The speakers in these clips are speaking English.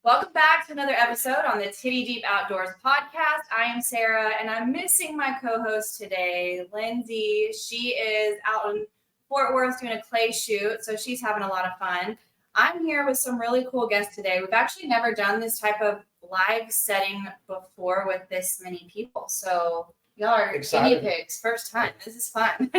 Welcome back to another episode on the Titty Deep Outdoors podcast. I am Sarah, and I'm missing my co-host today, Lindsay. She is out in Fort Worth doing a clay shoot, so she's having a lot of fun. I'm here with some really cool guests today. We've actually never done this type of live setting before with this many people, so y'all are guinea pigs. First time. This is fun.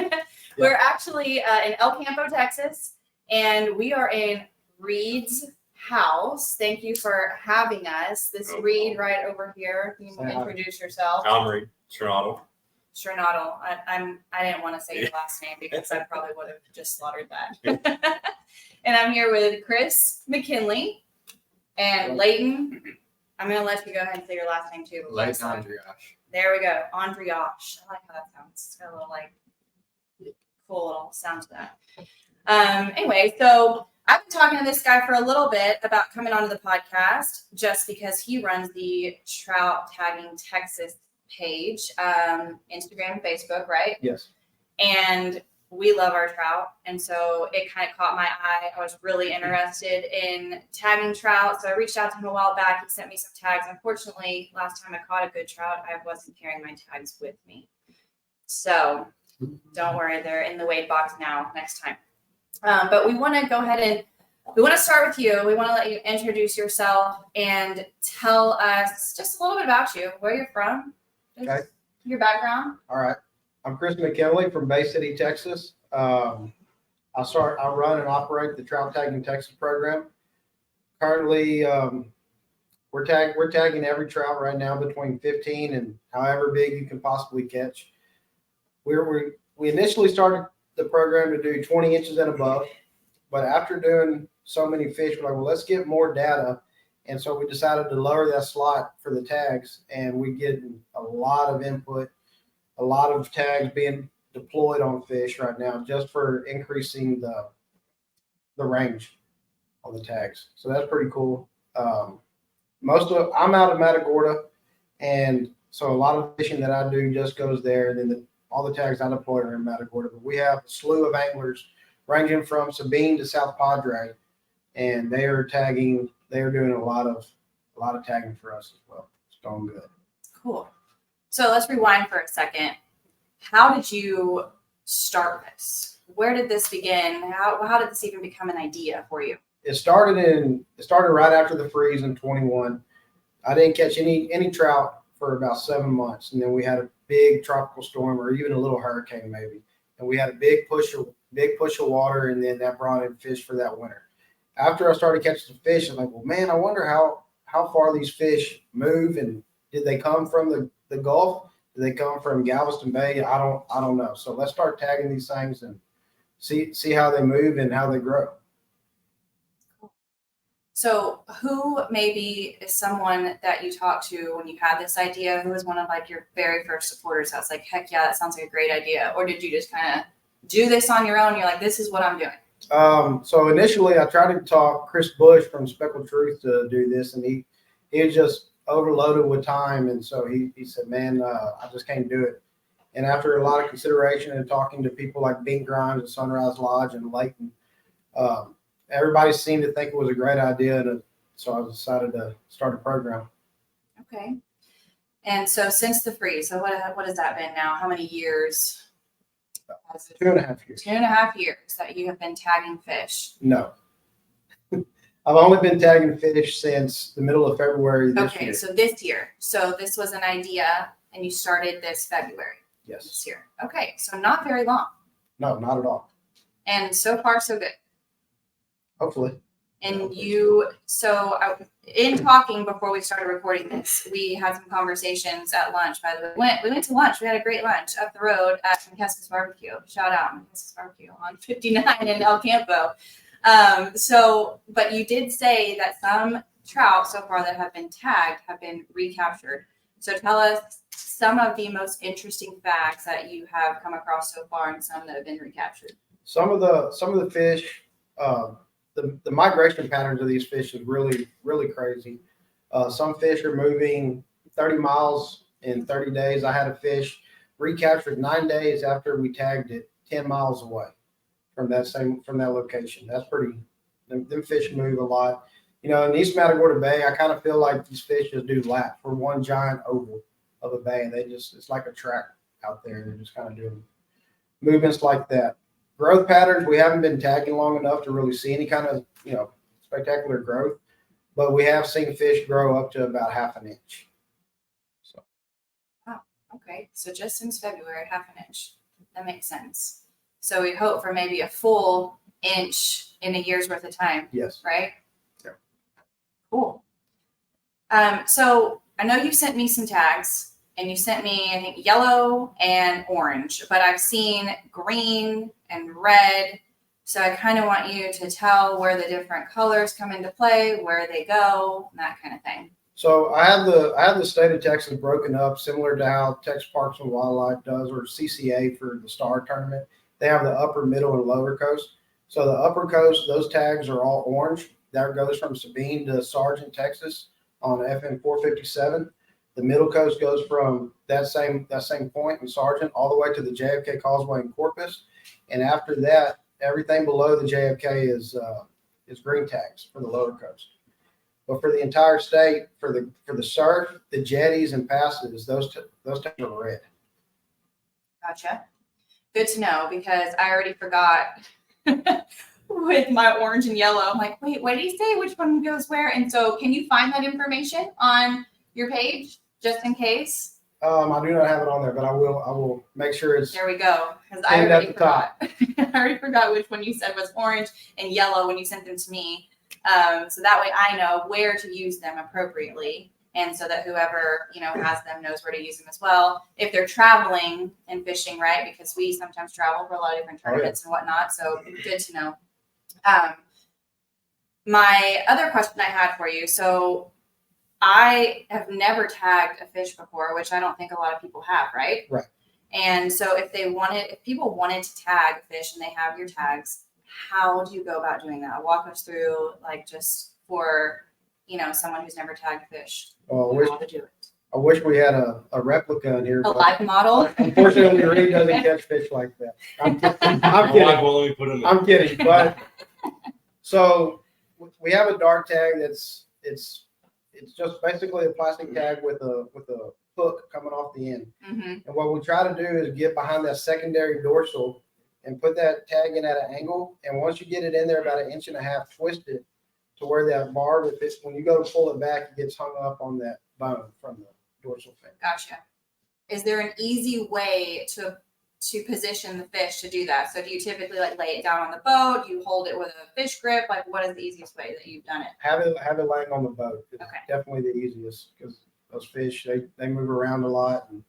We're actually in El Campo, Texas, and we are in Reid's house. Thank you for having us. This Reid right over here. You can introduce yourself. I'm Reid. Strnadel. I didn't want to say your last name because I probably would have just slaughtered that. And I'm here with Chris McKinley and Layton. I'm going to let you go ahead and say your last name too. Layton Ondrias. There we go. Ondrias. I like how that sounds. It's got a little cool little sound to that. Anyway, so I've been talking to this guy for a little bit about coming onto the podcast just because he runs the Trout Tagging Texas page, Instagram and Facebook, right? Yes. And we love our trout. And so it kind of caught my eye. I was really interested in tagging trout. So I reached out to him a while back. He sent me some tags. Unfortunately, last time I caught a good trout, I wasn't carrying my tags with me. So don't worry, they're in the weigh box now next time. But we want to go ahead and we want to start with you. We want to let you introduce yourself and tell us just a little bit about you, where you're from, okay, your background. All right. I'm Chris McKinley from Bay City, Texas. I run and operate the Trout Tagging Texas program. Currently, we're tagging every trout right now between 15 and however big you can possibly catch. We initially started the program to do 20 inches and above, but after doing so many fish, we're like, well, let's get more data. And so we decided to lower that slot for the tags, and we get a lot of input, a lot of tags being deployed on fish right now just for increasing the range on the tags. So that's pretty cool. I'm out of Matagorda, and so a lot of fishing that I do just goes there, and then all the tags I deploy are in Matagorda. But we have a slew of anglers ranging from Sabine to South Padre, and they are tagging. They are doing a lot of tagging for us as well. It's going good. Cool. So let's rewind for a second. How did you start this? Where did this begin? How did this even become an idea for you? It started right after the freeze in 21. I didn't catch any trout for about 7 months, and then we had a big tropical storm or even a little hurricane maybe, and we had a big push of water, and then that brought in fish for that winter. After I started catching the fish, I'm like, well, man, I wonder how far these fish move, and did they come from the Gulf? Did they come from Galveston Bay? I don't know. So let's start tagging these things and see how they move and how they grow. So who maybe is someone that you talked to when you had this idea? Who was one of your very first supporters that was like, heck yeah, that sounds like a great idea? Or did you just kind of do this on your own? You're like, this is what I'm doing. So initially I tried to talk Chris Bush from Speckled Truth to do this, and he was just overloaded with time. And so he said, man, I just can't do it. And after a lot of consideration and talking to people like Bink Grimes and Sunrise Lodge and Layton, everybody seemed to think it was a great idea. And so I decided to start a program. Okay. And so since the freeze, so what has that been now? How many years? 2.5 years. 2.5 years that you have been tagging fish? No. I've only been tagging fish since the middle of February this year. Okay, so this year. So this was an idea, and you started this February. Yes. This year. Okay, so not very long. No, not at all. And so far, so good. Hopefully. And in talking before we started recording this, we had some conversations at lunch. By the way, we went to lunch. We had a great lunch up the road at McKesson's Barbecue. Shout out McKesson's Barbecue on 59 in El Campo. But you did say that some trout so far that have been tagged have been recaptured. So tell us some of the most interesting facts that you have come across so far, and some that have been recaptured. Some of the fish. The migration patterns of these fish is really, really crazy. Some fish are moving 30 miles in 30 days. I had a fish recaptured 9 days after we tagged it 10 miles away from that location. That's pretty, them fish move a lot. You know, in East Matagorda Bay, I kind of feel like these fish just do laps. We're one giant oval of a bay, and it's like a track out there. They're just kind of doing movements like that. Growth patterns, we haven't been tagging long enough to really see any kind of, spectacular growth, but we have seen fish grow up to about half an inch. So. Wow. Okay. So just since February, half an inch. That makes sense. So we hope for maybe a full inch in a year's worth of time. Yes. Right? Yeah. Cool. So I know you sent me some tags, and you sent me, I think, yellow and orange, but I've seen green and red. So I kind of want you to tell where the different colors come into play, where they go, and that kind of thing. So I have the state of Texas broken up similar to how Texas Parks and Wildlife does, or CCA for the Star Tournament. They have the upper, middle, and lower coast. So the upper coast, those tags are all orange. That goes from Sabine to Sargent, Texas on FM 457. The middle coast goes from that same point in Sargent all the way to the JFK Causeway in Corpus. And after that, everything below the JFK is green tags for the lower coast. But for the entire state, for the surf, the jetties and passes, those tags are red. Gotcha. Good to know, because I already forgot with my orange and yellow. I'm like, wait, what did he say? Which one goes where? And so can you find that information on your page just in case? I do not have it on there, but I will make sure it's. There we go. Because I already forgot. I already forgot which one you said was orange and yellow when you sent them to me. So that way I know where to use them appropriately. And so that whoever, has them knows where to use them as well. If they're traveling and fishing, right? Because we sometimes travel for a lot of different tournaments and whatnot. So good to know. My other question I had for you. So I have never tagged a fish before, which I don't think a lot of people have, right? Right. And so if people wanted to tag a fish and they have your tags, how do you go about doing that? Walk us through, just for, someone who's never tagged a fish, Well, how to do it. I wish we had a replica in here. A live model? Unfortunately, Reid doesn't catch fish like that. I'm kidding. I'm kidding. But so we have a dark tag it's just basically a plastic tag with a hook coming off the end. Mm-hmm. And what we try to do is get behind that secondary dorsal and put that tag in at an angle. And once you get it in there about 1.5 inches, twist it to where that barb, when you go to pull it back, it gets hung up on that bone from the dorsal fin. Gotcha. Is there an easy way to position the fish to do that? So do you typically lay it down on the boat? Do you hold it with a fish grip? What is the easiest way that you've done it? Have it laying on the boat. It's okay. Definitely the easiest, because those fish, they move around a lot, and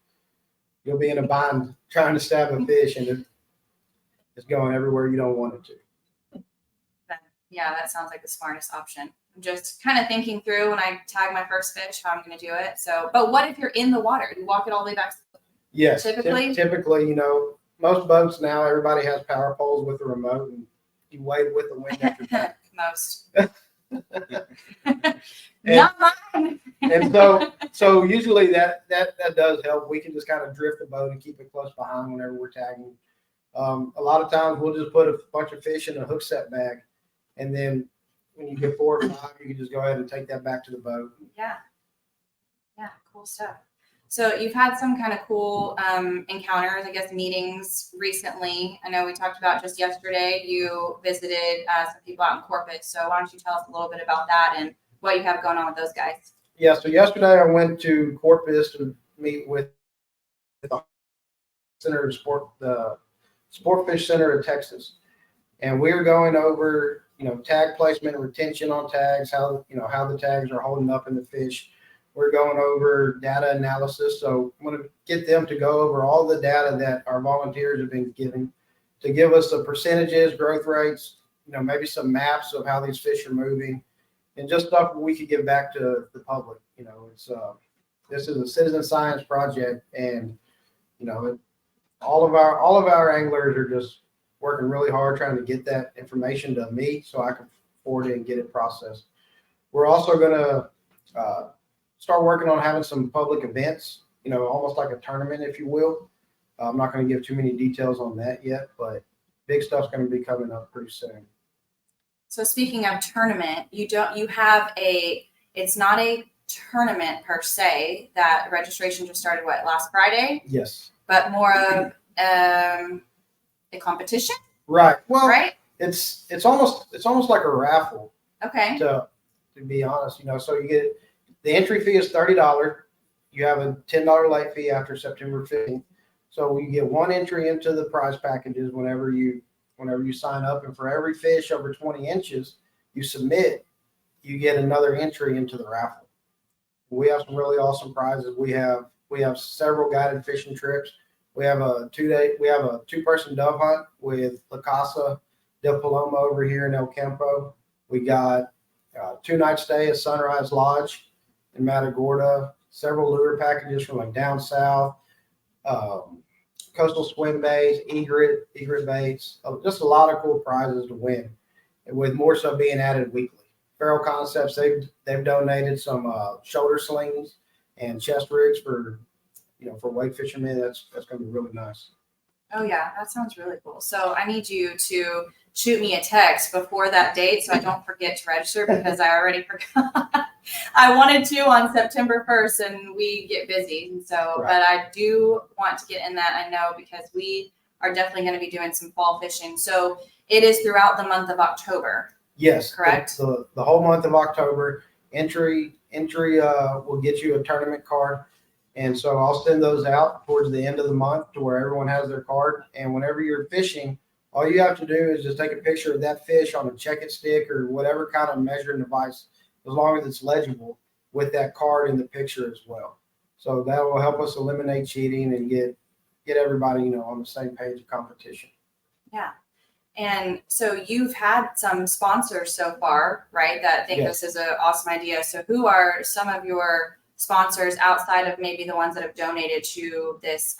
you'll be in a bind trying to stab a fish, and it's going everywhere you don't want it to. Yeah, that sounds like the smartest option. I'm just kind of thinking through when I tag my first fish how I'm going to do it. So, but what if you're in the water? You walk it all the way back? Yes. Typically, most boats now, everybody has power poles with a remote, and you wade with the wind at your back. Most. Not mine. And so usually that does help. We can just kind of drift the boat and keep it close behind whenever we're tagging. A lot of times we'll just put a bunch of fish in a hook set bag, and then when you get 4 or 5, you can just go ahead and take that back to the boat. Yeah, cool stuff. So you've had some kind of cool encounters, I guess, meetings recently. I know we talked about just yesterday, you visited some people out in Corpus. So why don't you tell us a little bit about that and what you have going on with those guys? Yeah, so yesterday I went to Corpus to meet with the Center of the Sportfish Center of Texas. And we were going over, tag placement and retention on tags, how the tags are holding up in the fish. We're going over data analysis. So I'm going to get them to go over all the data that our volunteers have been giving to give us the percentages, growth rates, maybe some maps of how these fish are moving, and just stuff we could give back to the public. This is a citizen science project, and all of our anglers are just working really hard trying to get that information to me so I can forward it and get it processed. We're also going to start working on having some public events, almost like a tournament, if you will. I'm not going to give too many details on that yet, but big stuff's going to be coming up pretty soon. So speaking of tournament, it's not a tournament per se. That registration just started last Friday, Yes. but more of a competition. Right. Well, right. It's almost like a raffle. Okay. To be honest, so you get the entry fee is $30. You have a $10 late fee after September 15th. So you get one entry into the prize packages whenever you sign up, and for every fish over 20 inches you submit, you get another entry into the raffle. We have some really awesome prizes. We have several guided fishing trips. We have a 2-person dove hunt with La Casa de Paloma over here in El Campo. We got 2-night stay at Sunrise Lodge in Matagorda, several lure packages from like down south, coastal swim baits, egret baits, just a lot of cool prizes to win, with more so being added weekly. Feral Concepts, they've donated some shoulder slings and chest rigs for wake fishermen. That's going to be really nice. Oh yeah, that sounds really cool. So I need you to shoot me a text before that date so I don't forget to register, because I already forgot. I wanted to on September 1st and we get busy. And so, Right. But I do want to get in that, I know, because we are definitely going to be doing some fall fishing. So it is throughout the month of October. Yes. Correct. The whole month of October. Entry will get you a tournament card. And so I'll send those out towards the end of the month to where everyone has their card. And whenever you're fishing, all you have to do is just take a picture of that fish on a Check-It stick or whatever kind of measuring device, as long as it's legible, with that card in the picture as well. So that will help us eliminate cheating and get everybody, on the same page of competition. Yeah. And so you've had some sponsors so far, right, that think Yes. This is an awesome idea. So who are some of your sponsors outside of maybe the ones that have donated to this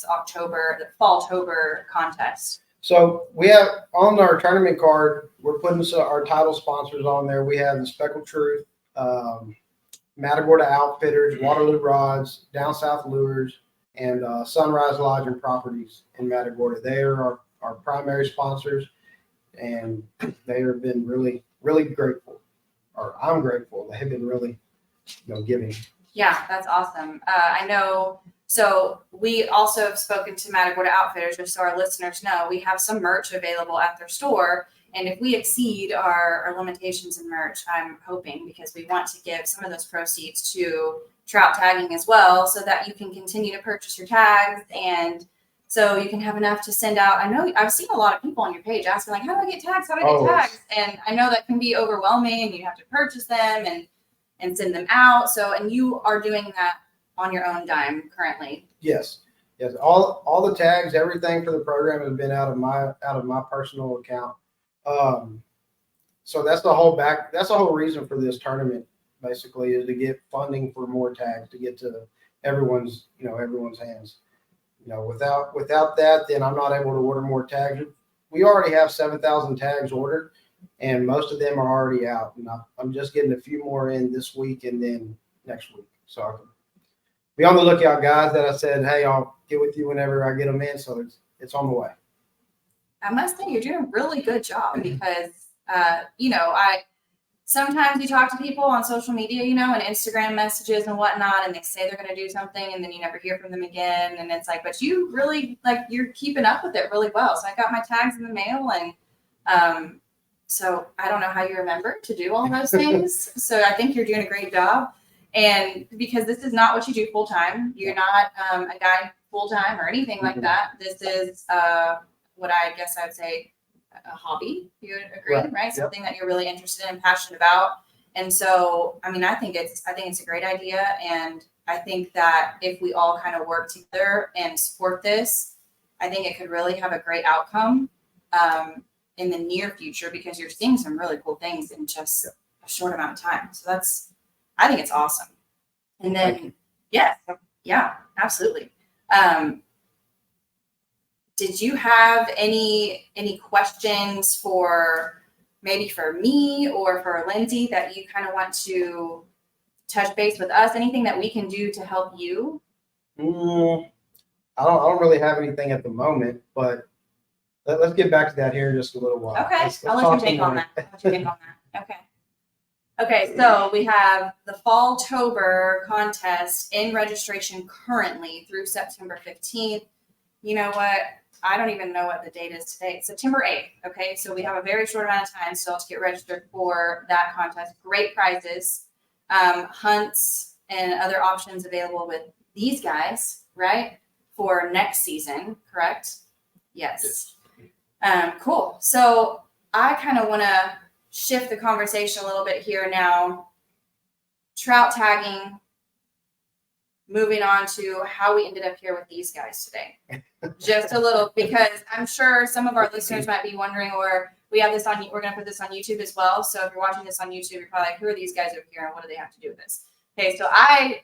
October, the Falltober contest? So we have on our tournament card, we're putting our title sponsors on there. We have the Speckled Truth, Matagorda Outfitters, Waterloo Rods, Down South Lures, and Sunrise Lodge and Properties in Matagorda. They are our primary sponsors, and they have been really, really grateful. Or I'm grateful. They have been really, giving. Yeah, that's awesome. I know. So we also have spoken to Matagorda Outfitters, just so our listeners know, we have some merch available at their store. And if we exceed our limitations in merch, I'm hoping, because we want to give some of those proceeds to trout tagging as well, so that you can continue to purchase your tags, and so you can have enough to send out. I know I've seen a lot of people on your page asking, like, how do I get tags? How do I get tags? And I know that can be overwhelming, and you have to purchase them and send them out. So, and you are doing that on your own dime currently. Yes. All the tags, everything for the program has been out of my personal account. So that's the whole reason for this tournament, basically, is to get funding for more tags, to get to everyone's hands. Without that, then I'm not able to order more tags. We already have 7,000 tags ordered, and most of them are already out. And I'm just getting a few more in this week and then next week. So I can be on the lookout, guys, that I said, hey, I'll get with you whenever I get them in. So it's on the way. I must say you're doing a really good job, because, sometimes you talk to people on social media, and Instagram messages and whatnot, and they say they're going to do something, and then you never hear from them again. And it's like, but you really, you're keeping up with it really well. So I got my tags in the mail, and so I don't know how you remember to do all those things. So I think you're doing a great job. And because this is not what you do full time, you're not a guide full time or anything like that. This is what I guess I would say a hobby. You would agree, right? Yep. Something that you're really interested in and passionate about. And so, I mean, I think it's a great idea. And I think that if we all kind of work together and support this, I think it could really have a great outcome in the near future, because you're seeing some really cool things in just a short amount of time. So I think it's awesome. And then, yeah, absolutely. Did you have any questions for me or for Lindsay that you kind of want to touch base with us? Anything that we can do to help you? I don't really have anything at the moment, but let's get back to that here in just a little while. Okay, Let's I'll let talk you take some on more. that. I'll let you take on that. Okay. Okay, so we have the Fall-tober contest in registration currently through September 15th. You know what? I don't even know what the date is today. It's September 8th. Okay, so we have a very short amount of time still to get registered for that contest. Great prizes, hunts, and other options available with these guys, right? For next season, correct? Yes. Cool. So I kind of want to shift the conversation a little bit here now. Trout tagging, moving on to how we ended up here with these guys today. Just a little, because I'm sure some of our listeners might be wondering, or we have this on, we're going to put this on YouTube as well. So if you're watching this on YouTube, you're probably like, who are these guys over here and what do they have to do with this? Okay, so I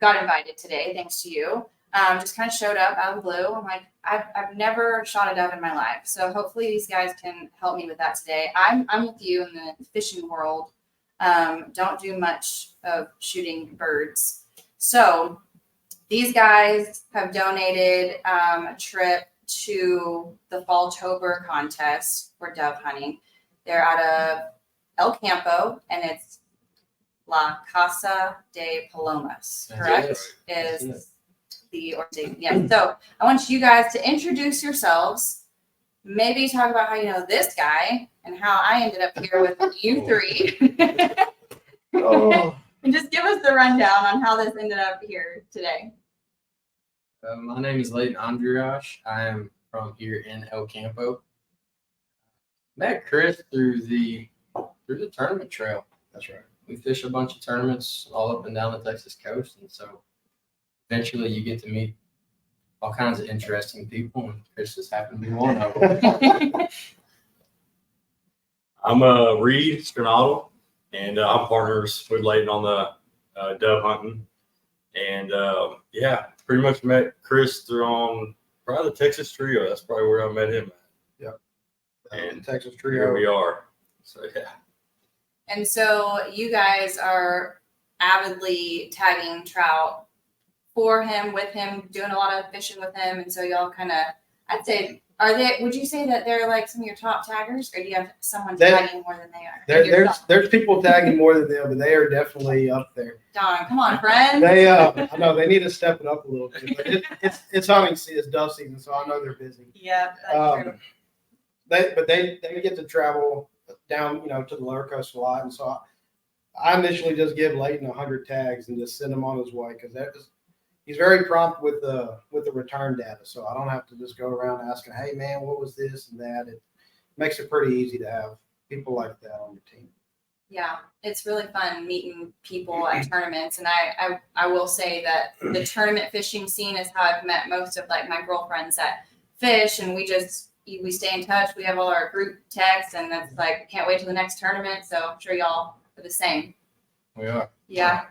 got invited today, thanks to you. Just kind of showed up out of the blue. I'm like, I've never shot a dove in my life. So hopefully these guys can help me with that today. I'm with you in the fishing world. Don't do much of shooting birds. So these guys have donated a trip to the Fall-tober contest for dove hunting. They're out of El Campo, and it's La Casa de Palomas, correct? Is the organization. Yeah. So I want you guys to introduce yourselves, maybe talk about how you know this guy and how I ended up here with you three. And just give us the rundown on how this ended up here today. My name is Layton Ondrias. I am from here in El Campo. Met Chris through the tournament trail. That's right. We fish a bunch of tournaments all up and down the Texas coast, and so eventually you get to meet all kinds of interesting people, and Chris just happened to be one of them. I'm Reid, Strnadel, and I'm partners with Layton on the dove hunting. And yeah, pretty much met Chris through on probably the Texas Trio. That's probably where I met him at. Yep. And Texas here Trio. we are. So yeah. And so you guys are avidly tagging trout for him, with him, doing a lot of fishing with him. And so y'all kind of, I'd say, would you say that they're like some of your top taggers, or do you have someone tagging more than they are? There's people tagging more than them, but they are definitely up there. Don, come on, friend. I know they need to step it up a little bit. But it's hunting season, it's dove season, so I know they're busy. Yeah, that's true. They get to travel down, to the lower coast a lot, and so I initially just give Layton 100 tags and just send him on his way, because he's very prompt with the return data, so I don't have to just go around asking, hey man, what was this and that. It makes it pretty easy to have people like that on your team. Yeah, it's really fun meeting people at tournaments, and I will say that the tournament fishing scene is how I've met most of like my girlfriends that fish, and we stay in touch. We have all our group texts, and that's like, can't wait till the next tournament. So I'm sure y'all are the same. We are. Yeah.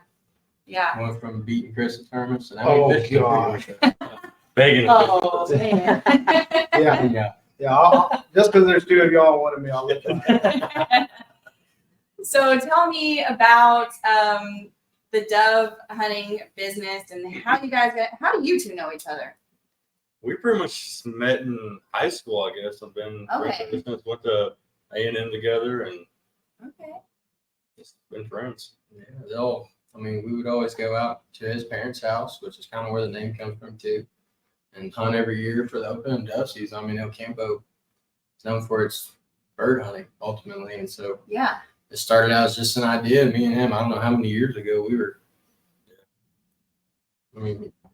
Yeah. Went from beating Chris at tournaments to now we fish. Gosh. Begging. Oh man. Yeah. Just because there's two of y'all wanted me, I'll let that. So tell me about the dove hunting business and how do you two know each other? We pretty much met in high school, I guess. I've been Okay. friends, went to A&M together, and Okay. just been friends. Yeah, we would always go out to his parents' house, which is kind of where the name comes from too, and hunt every year for the open dove season. El Campo is known for its bird hunting ultimately, and so Yeah. it started out as just an idea. Me and him, I don't know how many years ago we were.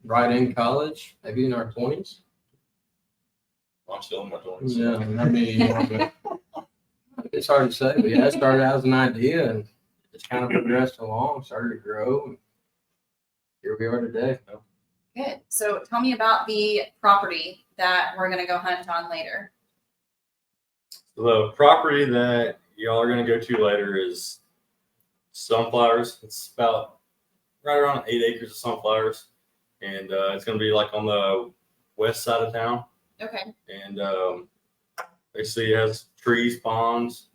Right in college, maybe in our 20s. I'm still in my 20s. Yeah, it's hard to say, but yeah, it started out as an idea and just kind of progressed along, started to grow, and here we are today. Good. So tell me about the property that we're gonna go hunt on later. The property that y'all are going to go to later is sunflowers. It's about right around 8 acres of sunflowers, and it's going to be like on the west side of town. Okay. And basically it has trees, ponds,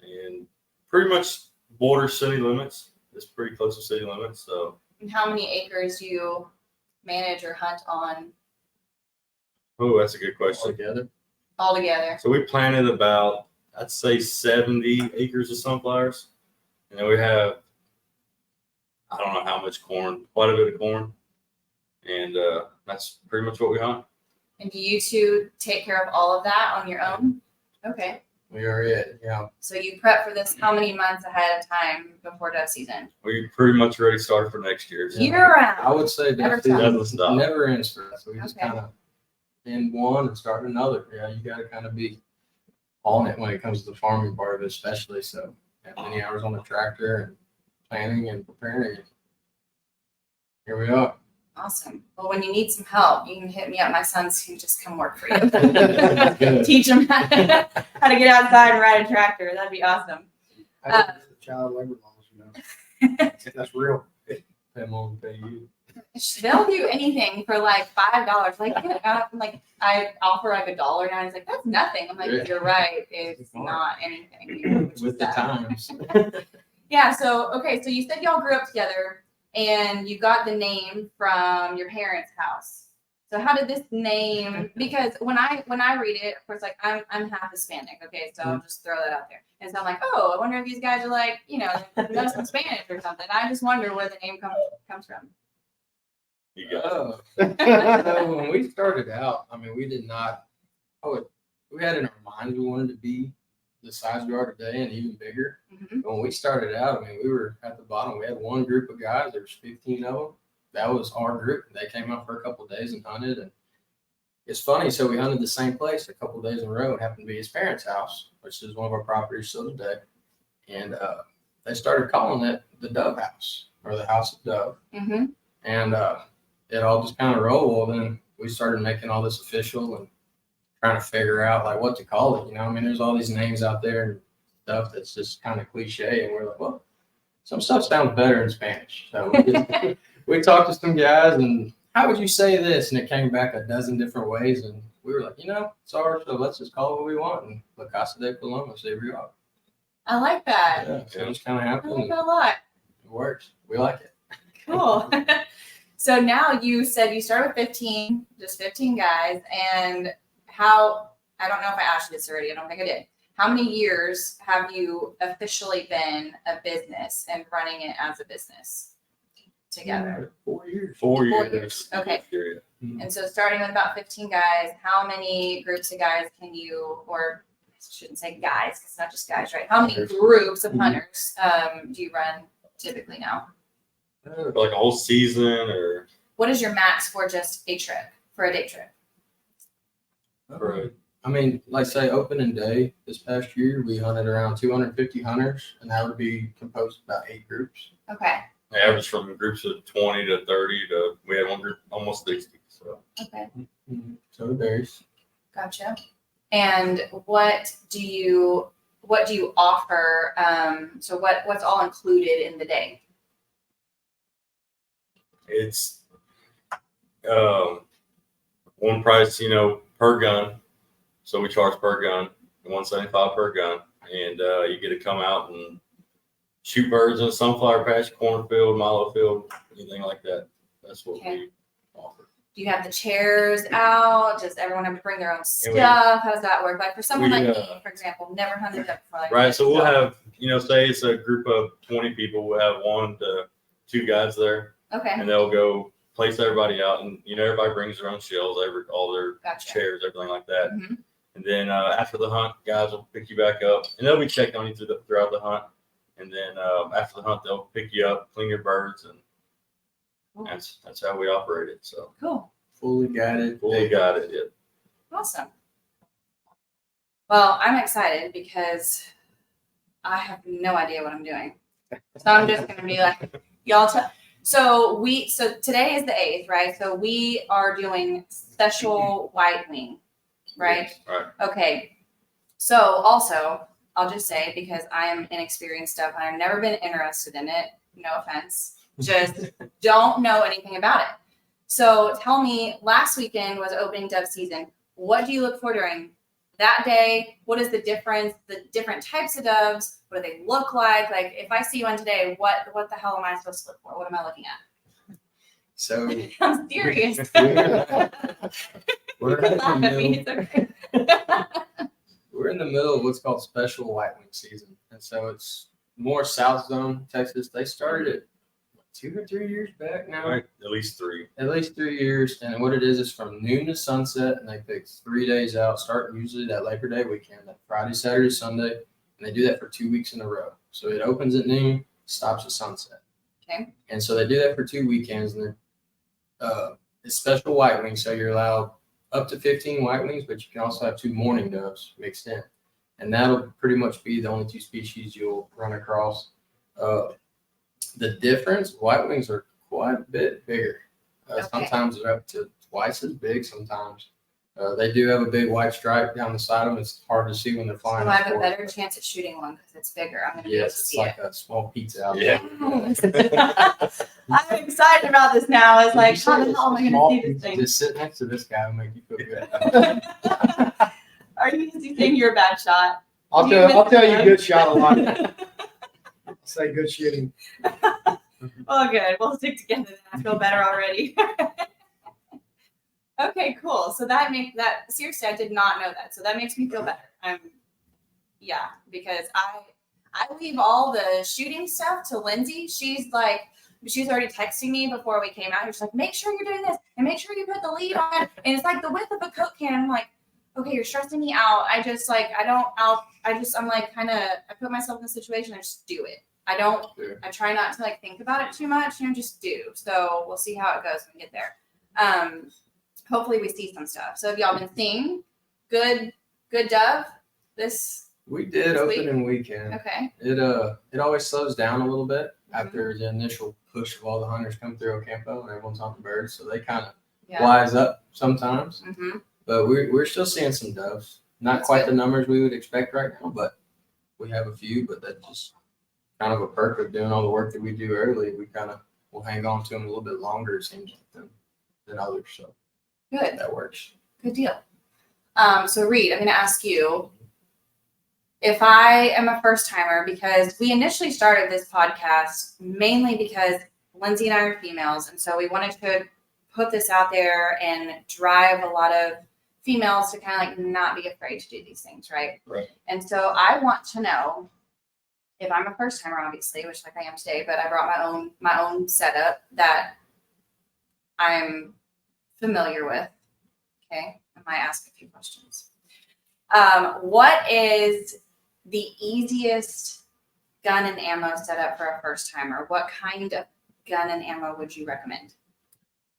and pretty much borders city limits. It's pretty close to city limits. So, And how many acres do you manage or hunt on? oh, that's a good question. Together. all together. So we planted about, I'd say 70 acres of sunflowers. And then we have, I don't know how much corn, quite a bit of corn. And that's pretty much what we hunt. And do you two take care of all of that on your own? Okay. We are it. Yeah. So you prep for this how many months ahead of time before dove season? We pretty much already started for next year. So Year round. I would say Never definitely stop. doesn't stop. never ends for us. We just Okay. kind of end one and start another. Yeah, you got to kind of be on it when it comes to the farming part of it, especially. So have many hours on the tractor and planning and preparing. Here we are. Awesome. Well, when you need some help, you can hit me up. My sons can just come work for you. Good. Teach them how to get outside and ride a tractor. That'd be awesome. I think it's the child labor laws, That's real. Pay them on, pay you. They'll do anything for like $5. Like I offer like $1 now. He's like, that's nothing. I'm like, Yeah. you're right. It's not anything. which is With the sad. times. Yeah. So okay. So you said y'all grew up together, and you got the name from your parents' house. So how did this name? Because when I read it, of course, like I'm half Hispanic. Okay, so I'll just throw that out there. And so I'm like, oh, I wonder if these guys are like, know some Spanish or something. I just wonder where the name comes from. You got it. So when we started out, I mean, we did not. We had in our minds we wanted to be the size we are today and even bigger. Mhm. But when we started out, I mean, we were at the bottom. We had one group of guys. There was 15 of them. That was our group. They came out for a couple of days and hunted. And it's funny. So we hunted the same place a couple of days in a row. It happened to be his parents' house, which is one of our properties still today. And they started calling it the Dove House or the House of Dove. Mm-hmm. And it all just kind of rolled. Well, then we started making all this official and trying to figure out like what to call it. I mean, there's all these names out there and stuff that's just kind of cliche. And we're like, well, some stuff sounds better in Spanish. So we talked to some guys and how would you say this? And it came back a dozen different ways. And we were like, it's ours. So let's just call it what we want. And La Casa de Palomas, there we are. I like that. Yeah, so it just kind of I happened. like And that a lot. it works. We like it. Cool. So now you said you started with 15, just 15 guys. And I don't know if I asked you this already. I don't think I did. How many years have you officially been a business and running it as a business together? 4 years. 4 4 years. years. Okay. Period. And so starting with about 15 guys, how many groups of guys can you, or I shouldn't say guys, it's not just guys, right? How many Hunters. groups of hunters do you run typically now? For like a whole season or What is your max for just a trip, for a day trip? for I mean, like say opening day this past year, we hunted around 250 hunters, and that would be composed of about 8 groups. Okay. the average from groups of 20 to 30 to we had one group almost 60. So Okay. So it varies. Gotcha. And what do you offer? So what's all included in the day? it's one price, per gun. So we charge per gun, $175 per gun, and you get to come out and shoot birds in a sunflower patch, cornfield, milo field, anything like that. That's what Okay. we offer. Do you have the chairs out? Does everyone have to bring their own Yeah, we- stuff? How does that work? Like for someone We, like me, for example, never hunted that before. Like Right. So we'll have, say it's a group of 20 people, we'll have 1 to 2 guys there, Okay. and they'll go place everybody out, and everybody brings their own shells, all their Gotcha. chairs, everything like that. Mhm. And then after the hunt, guys will pick you back up, and they'll be checking on you throughout the hunt. And then after the hunt, they'll pick you up, clean your birds, and Cool. that's how we operate it. So Cool. Fully guided. fully got it. Yeah. Awesome. Well, I'm excited because I have no idea what I'm doing. So I'm just going to be like, y'all tell. So today is the 8th, right? So we are doing special white wing, right? Right. Okay. So also, I'll just say, because I am inexperienced stuff and I've never been interested in it, no offense, just don't know anything about it. So tell me, last weekend was opening dove season. What do you look for during that day? What is the difference? The different types of doves? What do they look like? Like if I see one today, what the hell am I supposed to look for? What am I looking at? So I'm serious. We're in the Laugh at me. middle. It's okay. We're in the middle of what's called special white wing season, and so it's more South Zone Texas. They started it 2 or 3 years back now. Right, at least 3. At least 3 years, and what it is from noon to sunset, and they pick 3 days out, starting usually that Labor Day weekend, that Friday, Saturday, Sunday, and they do that for 2 weeks in a row. So it opens at noon, stops at sunset. Okay. And so they do that for 2 weekends, and it's special white wings, so you're allowed up to 15 white wings, but you can also have 2 mourning doves mixed in, and that'll pretty much be the only 2 species you'll run across. The difference, white wings are quite a bit bigger. Okay. Sometimes they're up to twice as big. Sometimes they do have a big white stripe down the side of them. It's hard to see when they're flying. So I have a better chance at shooting one because it's bigger. I'm gonna be able to Yes, it's see like it. a small pizza out Yeah. there. I'm excited about this now. I was like, Did you how say the it's hell am I small gonna see this thing? Just sit next to this guy will make you feel good. Are you saying you're a bad shot? I'll tell you good shot a lot. I'll say good shooting. Oh, good. We'll stick together. Then. I feel better already. Okay, cool. So that makes that seriously, I did not know that. So that makes me feel better. Yeah, because I leave all the shooting stuff to Lindsay. She's already texting me before we came out. She's like, make sure you're doing this and make sure you put the lead on it. And it's like the width of a Coke can. I'm like, okay, you're stressing me out. I'm like I put myself in the situation. I just do it. I try not to like think about it too much, just do. So we'll see how it goes when we get there. Hopefully we see some stuff. So have y'all been seeing good dove this? We did opening weekend. Okay. It always slows down a little bit after the initial push of all the hunters come through Ocampo and everyone's on the birds, so they kind of wise up sometimes. Mm-hmm. But we're still seeing some doves. Not That's quite good. the numbers we would expect right now, but we have a few. But that's just kind of a perk of doing all the work that we do early. We kind of will hang on to them a little bit longer, it seems like, than others. So Good. that works. Good deal. So Reid, I'm going to ask you if I am a first timer, because we initially started this podcast mainly because Lindsay and I are females. And so we wanted to put this out there and drive a lot of females to kind of like not be afraid to do these things. Right. Right. And so I want to know if I'm a first timer, obviously, which like I am today, but I brought my own setup that I'm familiar with. Okay. I might ask a few questions. What is the easiest gun and ammo setup for a first timer? What kind of gun and ammo would you recommend?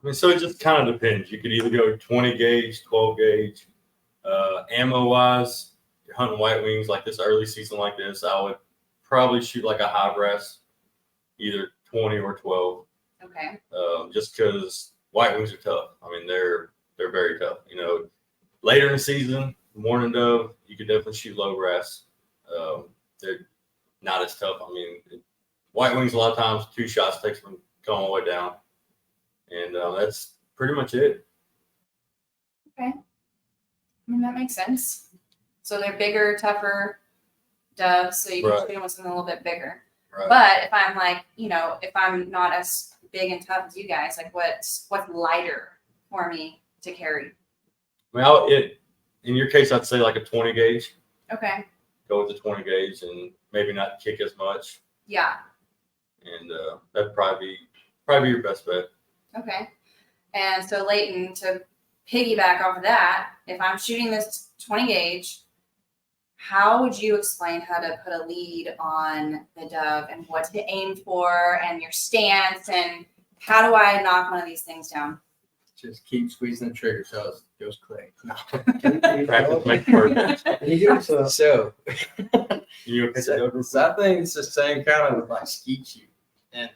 I mean, so it just kind of depends. You could either go 20 gauge, 12 gauge. Ammo wise, you're hunting white wings like this early season like this, I would probably shoot like a high brass, either 20 or 12. Okay. Just because white wings are tough. I mean, they're very tough. Later in the season, morning dove, you could definitely shoot low brass. They're not as tough. I mean, white wings a lot of times 2 shots takes them come all the way down, and that's pretty much it. Okay. I mean, that makes sense. So they're bigger, tougher doves, so you can shoot them with something a little bit bigger. Right. But if I'm like, if I'm not as big and tough as you guys, like what's lighter for me to carry? Well, in your case, I'd say like a 20 gauge. Okay. Go with the 20 gauge and maybe not kick as much. Yeah. And that'd probably be your best bet. Okay. And so Layton, to piggyback off of that, if I'm shooting this 20 gauge, how would you explain how to put a lead on the dove and what to aim for and your stance, and how do I knock one of these things down? Just keep squeezing the trigger so it goes click. No. Practice makes perfect. Can you give us a So You okay? So I think it's the same kind of like skeet shoot and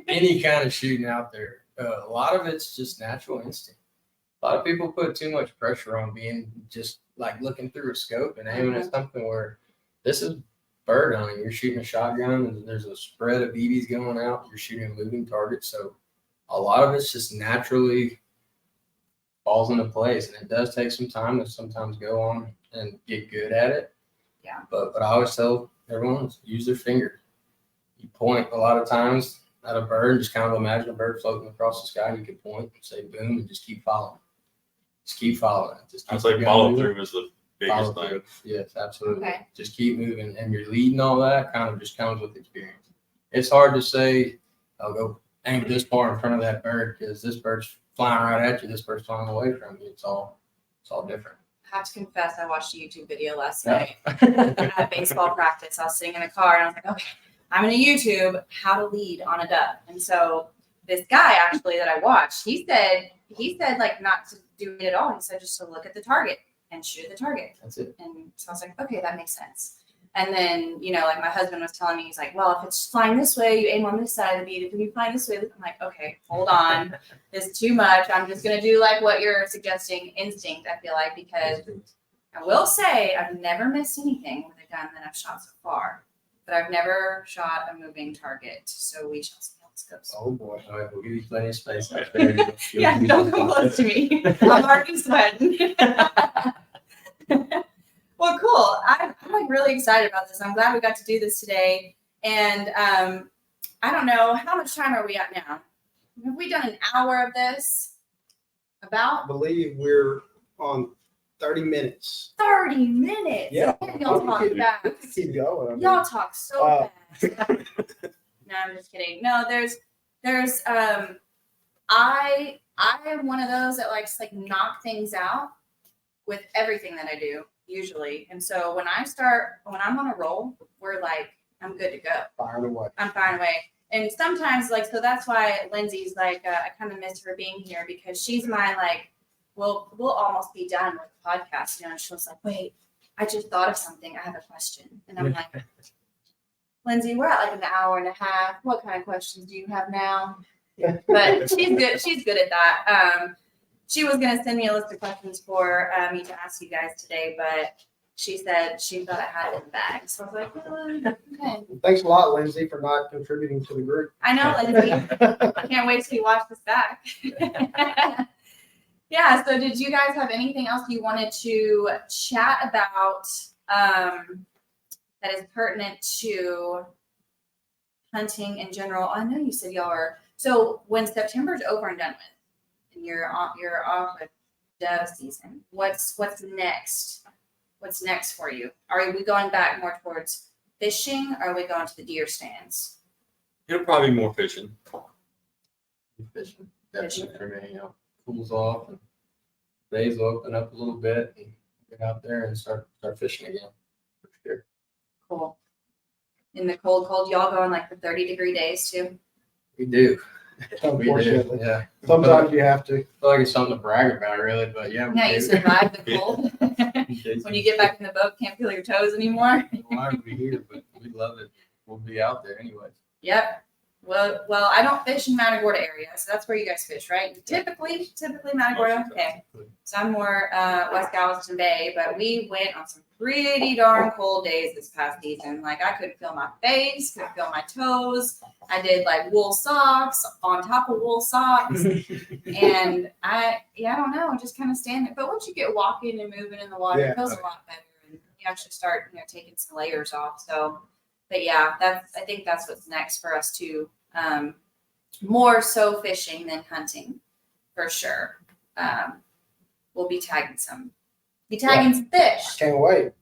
any kind of shooting out there. A lot of it's just natural instinct. A lot of people put too much pressure on being just like looking through a scope and aiming at something where this is bird hunting. You're shooting a shotgun and there's a spread of BBs going out. You're shooting a moving target. So a lot of it's just naturally falls into place, and it does take some time to sometimes go on and get good at it. Yeah. But I always tell everyone is use their finger. You point a lot of times at a bird, just kind of imagine a bird floating across the sky. You can point, say boom, and just keep following. just keep following it. Just I keep was like, going, follow moving, through is the biggest follow thing. through. Yes, absolutely. Okay. Just keep moving, and your lead and all that kind of just comes with experience. It's hard to say, I'll go aim this far in front of that bird because this bird's flying right at you, this bird's flying away from you. It's all different. I have to confess, I watched a YouTube video last Yeah. night at baseball practice. I was sitting in the car and I was like, okay, I'm going to YouTube how to lead on a duck. And so this guy actually that I watched, he said like not to do it at all. He said just to look at the target and shoot at the target. That's it. And so I was like, okay, that makes sense. And then, like my husband was telling me, he's like, well, if it's flying this way, you aim on this side of the bead. If you fly this way, I'm like, okay, hold on. This is too much. I'm just going to do like what you're suggesting, instinct, I feel like, because I will say I've never missed anything with a gun that I've shot so far, but I've never shot a moving target. So we shall see how this goes. Oh boy. All right, we'll give you plenty of space out there. Yeah, don't come close to me. I'm already sweating. Well, cool. I'm like really excited about this. I'm glad we got to do this today. And I don't know, how much time are we at now? Have we done an hour of this? I About believe we're on 30 minutes. 30 minutes. Yeah. Y'all talk fast. Keep going. I mean, Y'all talk so fast. uh, No, I'm just kidding. No, there's I am one of those that likes to like knock things out with everything that I do usually. And so when I'm on a roll, we're like, I'm good to go. firing away. I'm fine away. And sometimes so that's why Lindsay's like, I kind of miss her being here because she's my like, we'll almost be done with the podcast, and she'll like, wait, I just thought of something. I have a question. And I'm like, Lindsay, we're at like an hour and a half. What kind of questions do you have now? But she's good. She's good at that. She was going to send me a list of questions for me to ask you guys today, but she said she thought I had it in the bag. So I was like, okay. Thanks a lot, Lindsay, for not contributing to the group. I know, Lindsay. I can't wait till you watch this back. Yeah. So did you guys have anything else you wanted to chat about that is pertinent to hunting in general? I know you said y'all are. So when September's over and done with, and you're off with dove season, what's next? What's next for you? Are we going back more towards fishing, or are we going to the deer stands? It'll probably be more fishing. Fishing. Definitely for me, cools off and days will open up a little bit and get out there and start fishing again. For sure. Cool. In the cold, y'all going like for 30-degree days too? We do. Unfortunately. Yeah. Sometimes you have to. I feel like it's something to brag about, really, but yeah. Yeah, you survive the cold. When When you get back in the boat, can't feel your toes anymore. Why would we here? But we love it. We'll be out there anyway. Yep. Well, I don't fish in Matagorda area, so that's where you guys fish, right? Typically Matagorda. Okay. So I'm more West Galveston Bay, but we went on some pretty darn cold days this past season. Like I couldn't feel my face, couldn't feel my toes. I did like wool socks on top of wool socks, and I don't know, just kind of standing. But once you get walking and moving in the water, it feels a lot better, and you actually start taking some layers off. So. But yeah, I think that's what's next for us too. More so fishing than hunting, for sure. We'll be tagging some fish. Can't wait.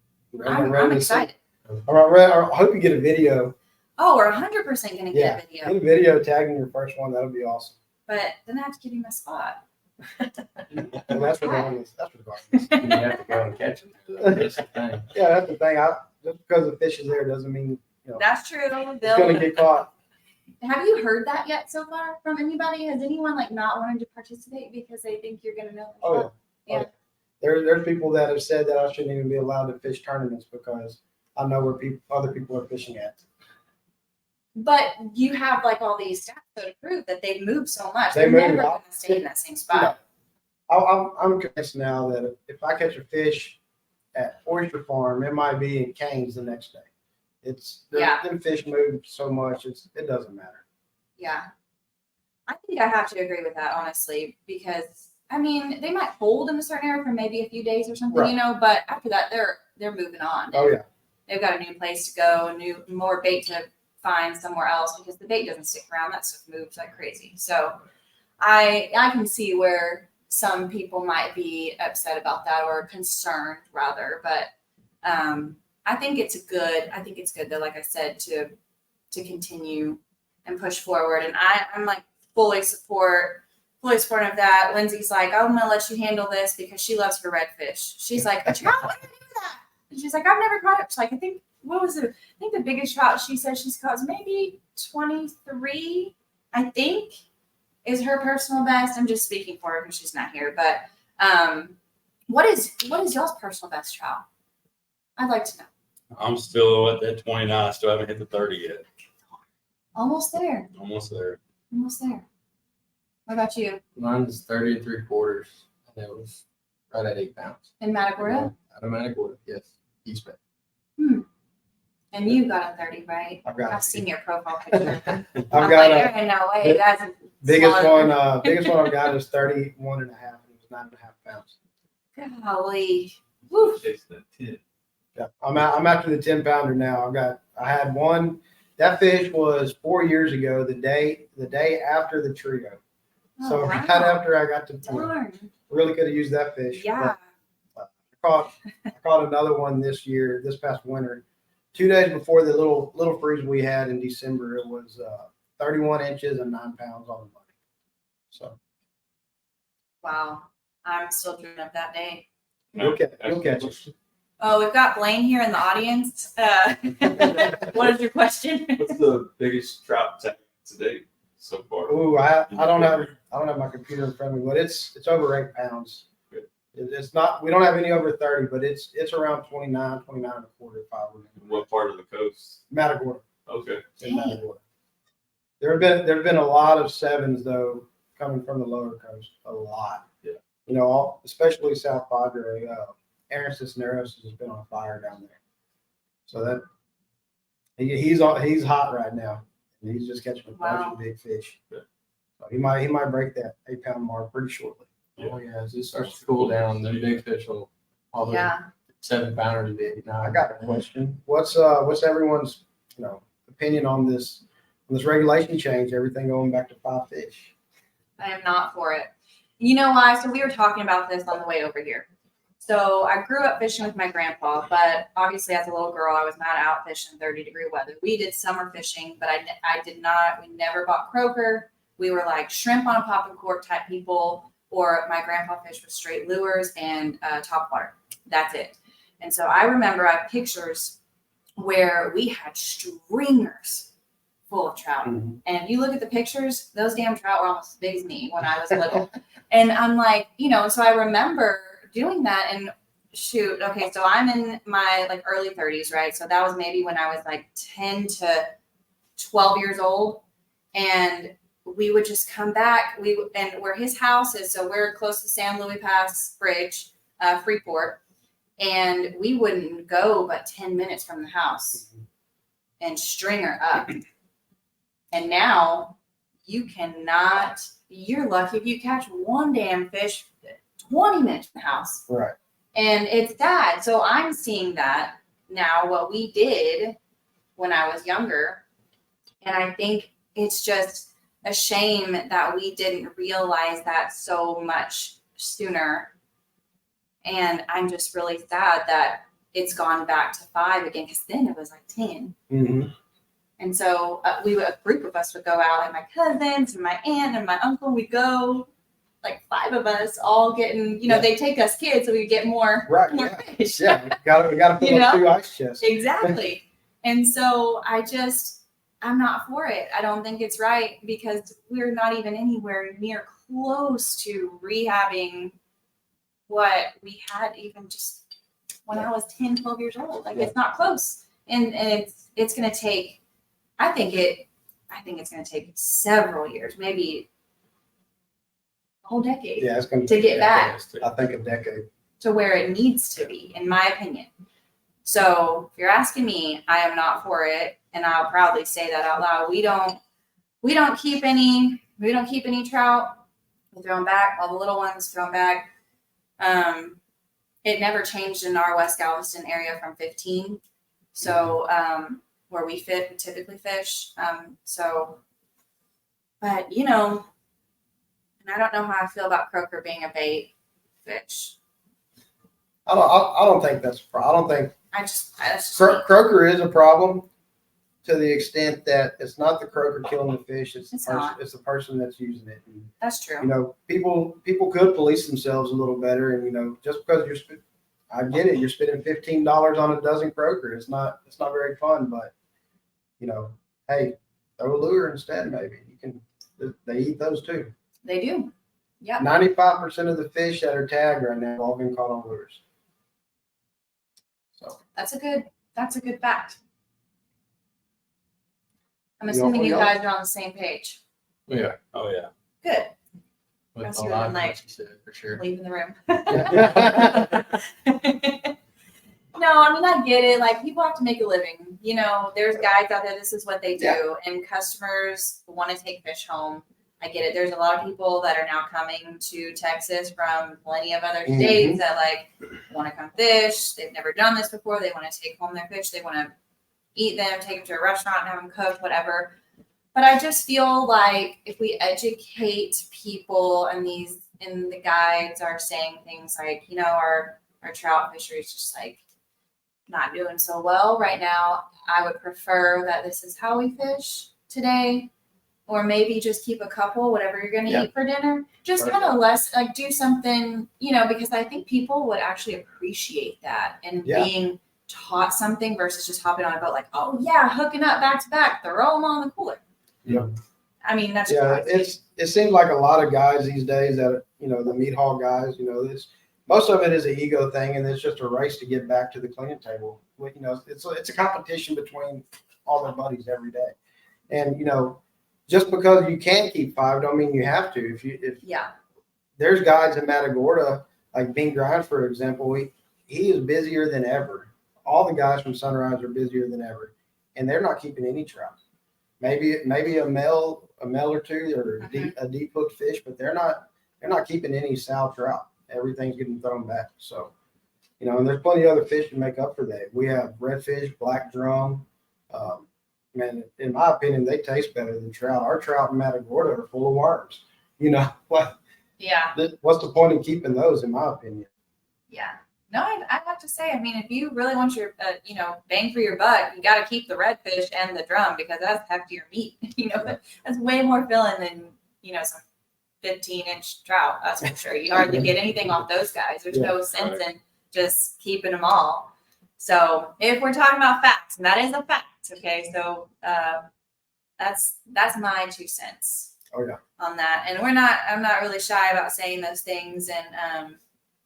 I'm excited. I hope you get a video. Oh, we're 100% gonna get a video. Get a video tagging your first one. That'll be awesome. But then I have to give you my spot. And that's regardless. You have to go and catch them. That's the thing. Yeah, that's the thing. Just because the fish is there doesn't mean That's true. it's going to get caught. Have you heard that yet so far from anybody? Has anyone not wanted to participate because they think you're gonna know? Oh yeah. There's people that have said that I shouldn't even be allowed to fish tournaments because I know where other people are fishing at. But you have all these stats to prove that they've moved so much. They They're move. never going to stay in that same spot. I'm convinced now that if I catch a fish at Oyster Farm, it might be in Canes the next day. Them fish move so much, it doesn't matter. Yeah. I think I have to agree with that, honestly, because they might hold in a certain area for maybe a few days or something, Right. but after that they're moving on. Oh yeah. They've got a new place to go, more bait to find somewhere else because the bait doesn't stick around. That stuff moves like crazy. So I can see where some people might be upset about that or concerned rather, but I think it's good that, like I said, to continue and push forward. And I'm like fully supportive of that. Lindsay's like, I'm gonna let you handle this because she loves her redfish. She's like, a trout, what do you do that? And she's like, I've never caught it. She's like, I think the biggest trout she said she's caught is maybe 23, I think, is her personal best. I'm just speaking for her because she's not here. But what is y'all's personal best trout? I'd like to know. I'm still at that 29. I still haven't hit the 30 yet. Almost there. Almost there. Almost there. What about you? Mine's 30 3/4. And it was right at 8 pounds. In Matagorda? Out of Matagorda, yes. East Bay. And you got a 30, right? I've seen your profile picture. I've I'm got like, there ain't no way. That's biggest smaller. one I've got is 31 and a half. It was 9.5 pounds. Golly. Woo. Yeah, I'm after the 10 pounder now. I had one. That fish was 4 years ago, the day after the trio. So Oh, right wow. after I got to Darn. really could have used that fish. Yeah. But I caught another one this past winter. 2 days before the little freeze we had in December, it was 31 inches and 9 pounds on the money. So Wow. I'm still dreaming of that day. you'll catch it. Oh, we've got Blaine here in the audience. What is your question? What's the biggest trout tag to date so far? Ooh, I don't have my computer in front of me, but it's over 8 pounds. Good. It's not. We don't have any over 30, but it's around 29 and a quarter. If I remember. What part of the coast? Matagorda. Okay. In Matagorda. There have been a lot of sevens though coming from the lower coast. A lot. Yeah. You know, especially South Padre. Aaron Cisneros has been on fire down there. So that he's hot right now. And he's just catching a bunch of big fish. Yeah. So he might break that 8 pound mark pretty shortly. Oh, yeah. As it starts to cool down, them big fish will all the Yeah. 7 pounders big. Now I got a question. What's everyone's opinion on this regulation change? Everything going back to 5 fish. I am not for it. You know why? So we were talking about this on the way over here. So I grew up fishing with my grandpa, but obviously as a little girl, I was not out fishing 30-degree weather. We did summer fishing, but I did not. We never bought croaker. We were like shrimp on a popping cork type people, or my grandpa fished with straight lures and top water. That's it. And so I remember I have pictures where we had stringers full of trout. Mm-hmm. And if you look at the pictures, those damn trout were almost as big as me when I was little. And I'm like, so I remember doing that. And shoot, okay, so I'm in my like early 30s, right? So that was maybe when I was like 10 to 12 years old. And we would just come back. And where his house is, so we're close to San Luis Pass Bridge, Freeport. And we wouldn't go but 10 minutes from the house and stringer up. And now you're lucky if you catch one damn fish 20 minutes from the house. Right. And it's sad. So I'm seeing that now, what we did when I was younger. And I think it's just a shame that we didn't realize that so much sooner. And I'm just really sad that it's gone back to 5 again, because then it was like 10. Mm-hmm. And so a group of us would go out, like my cousins and my aunt and my uncle. We'd go, like 5 of us, all getting, they'd take us kids so we'd get more fish. Yeah, we got to fill up 2 ice chests. Exactly. And so I'm not for it. I don't think it's right, because we're not even anywhere near close to rehabbing what we had even just when I was 10, 12 years old. Like it's not close. And it's going to take, I think it's going to take several years, maybe a whole decade Yeah, it's going to get back I think a decade. to where it needs to be, in my opinion. So if you're asking me, I am not for it. And I'll proudly say that out loud. We don't keep any trout. We throw them back. All the little ones throw them back. It never changed in our West Galveston area from 15. So, where we typically fish. But and And I don't know how I feel about croaker being a bait fish. I don't think that's a problem. I don't think That's just croaker is a problem to the extent that it's not the croaker killing the fish. It's It's the person, not. it's the person that's using it. And, that's true. you know, people could police themselves a little better. And, you know, just because I get it, you're spending $15 on a dozen croaker. It's not very fun, but you know, hey, throw a lure instead. Maybe they eat those too. They do. Yep. 95% of the fish that are tagged right now have all been caught on lures. So That's a good fact. I'm You assuming all- you y'all- guys are on the same page. Yeah. Oh yeah. Good. With That's a your lot of night. what you said, for sure. Leaving the room. yeah, No, I mean, I get it. Like, people have to make a living. You know, there's guys out there, this is what they do. Yeah. And customers want to take fish home. I get it. There's a lot of people that are now coming to Texas from plenty of other states that, like, want to come fish. They've never done this before. They want to take home their fish. They want to eat them, take them to a restaurant and have them cooked, whatever. But I just feel like if we educate people and the guides are saying things like, you know, our trout fishery is just like not doing so well right now. I would prefer that this is how we fish today, or maybe just keep a couple, whatever you're going to Yeah. eat for dinner. Just Right. kind of less, like, do something, you know, because I think people would actually appreciate that and Yeah. being taught something versus just hopping on a boat like, oh yeah, hooking up back to back, throw them on the cooler. Yeah. I mean, that's yeah. It seems like a lot of guys these days that, you know, the meat hall guys, you know, most of it is an ego thing, and it's just a race to get back to the cleaning table. You know, it's a competition between all their buddies every day, and you know, just because you can keep 5 don't mean you have to. If yeah. there's guys in Matagorda, like Bean Grimes, for example, he is busier than ever. All the guys from Sunrise are busier than ever, and they're not keeping any trout. Maybe a male or two, or a deep hooked fish, but they're not keeping any sow trout. Everything's getting thrown back. So, you know, and there's plenty of other fish to make up for that. We have redfish, black drum. Man, in my opinion, they taste better than trout. Our trout in Matagorda are full of worms. You know, Yeah. what's the point in keeping those, in my opinion? Yeah. No, I have to say, I mean, if you really want your, you know, bang for your buck, you got to keep the redfish and the drum because that's heftier meat. You know, that's way more filling than, you know, some 15-inch trout. That's for sure. You hardly get anything off those guys. There's no sense in just keeping them all. So if we're talking about facts, and that is a fact, okay? So that's my 2 cents. Oh yeah. On that, and I'm not really shy about saying those things and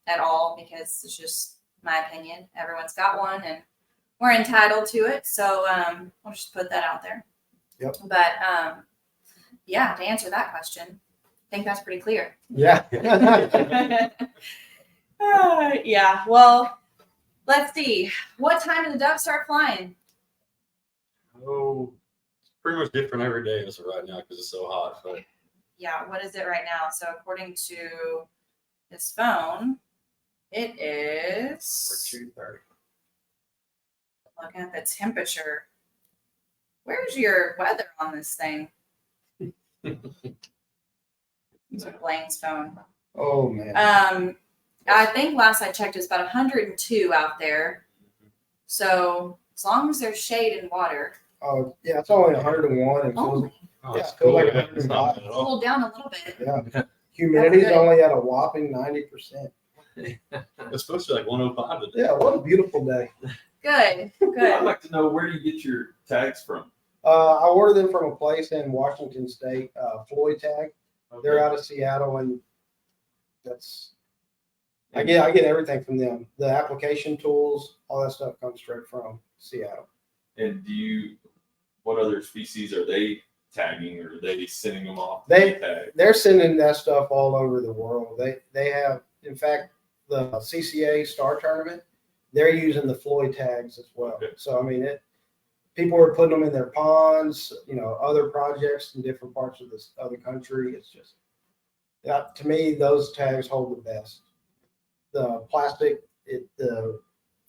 at all because it's just my opinion. Everyone's got one, and we're entitled to it. So we'll just put that out there. Yep. But yeah, to answer that question, I think that's pretty clear. Yeah. Yeah. Well, let's see. What time do the ducks start flying? Oh, it's pretty much different every day as of right now because it's so hot. But Yeah. What is it right now? So according to this phone, it is. 2:30. Looking at the temperature. Where's your weather on this thing? These are Blaine's phone. Oh man. I think last I checked, it's about 102 out there. So as long as there's shade and water, Oh yeah, it's only 101. It feels, oh, Yeah, it's I feel like yeah, it's not bad at all. cool down a little bit. yeah. Humidity's good. only at a whopping 90%. It's supposed to be like 105 today. Yeah, what a beautiful day. Good, I'd good. like to know, where do you get your tags from? I ordered them from a place in Washington State, Floyd Tag. They're Okay. out of Seattle, and I get everything from them. The application tools, all that stuff comes straight from Seattle. And what other species are they tagging, or are they sending them off? They- to tag? They're sending that stuff all over the world. They have, in fact, the CCA Star Tournament, they're using the Floyd tags as well. Okay. So I mean, people are putting them in their ponds, you know, other projects in different parts of this other country. It's just, to me, those tags hold the best. The plastic, the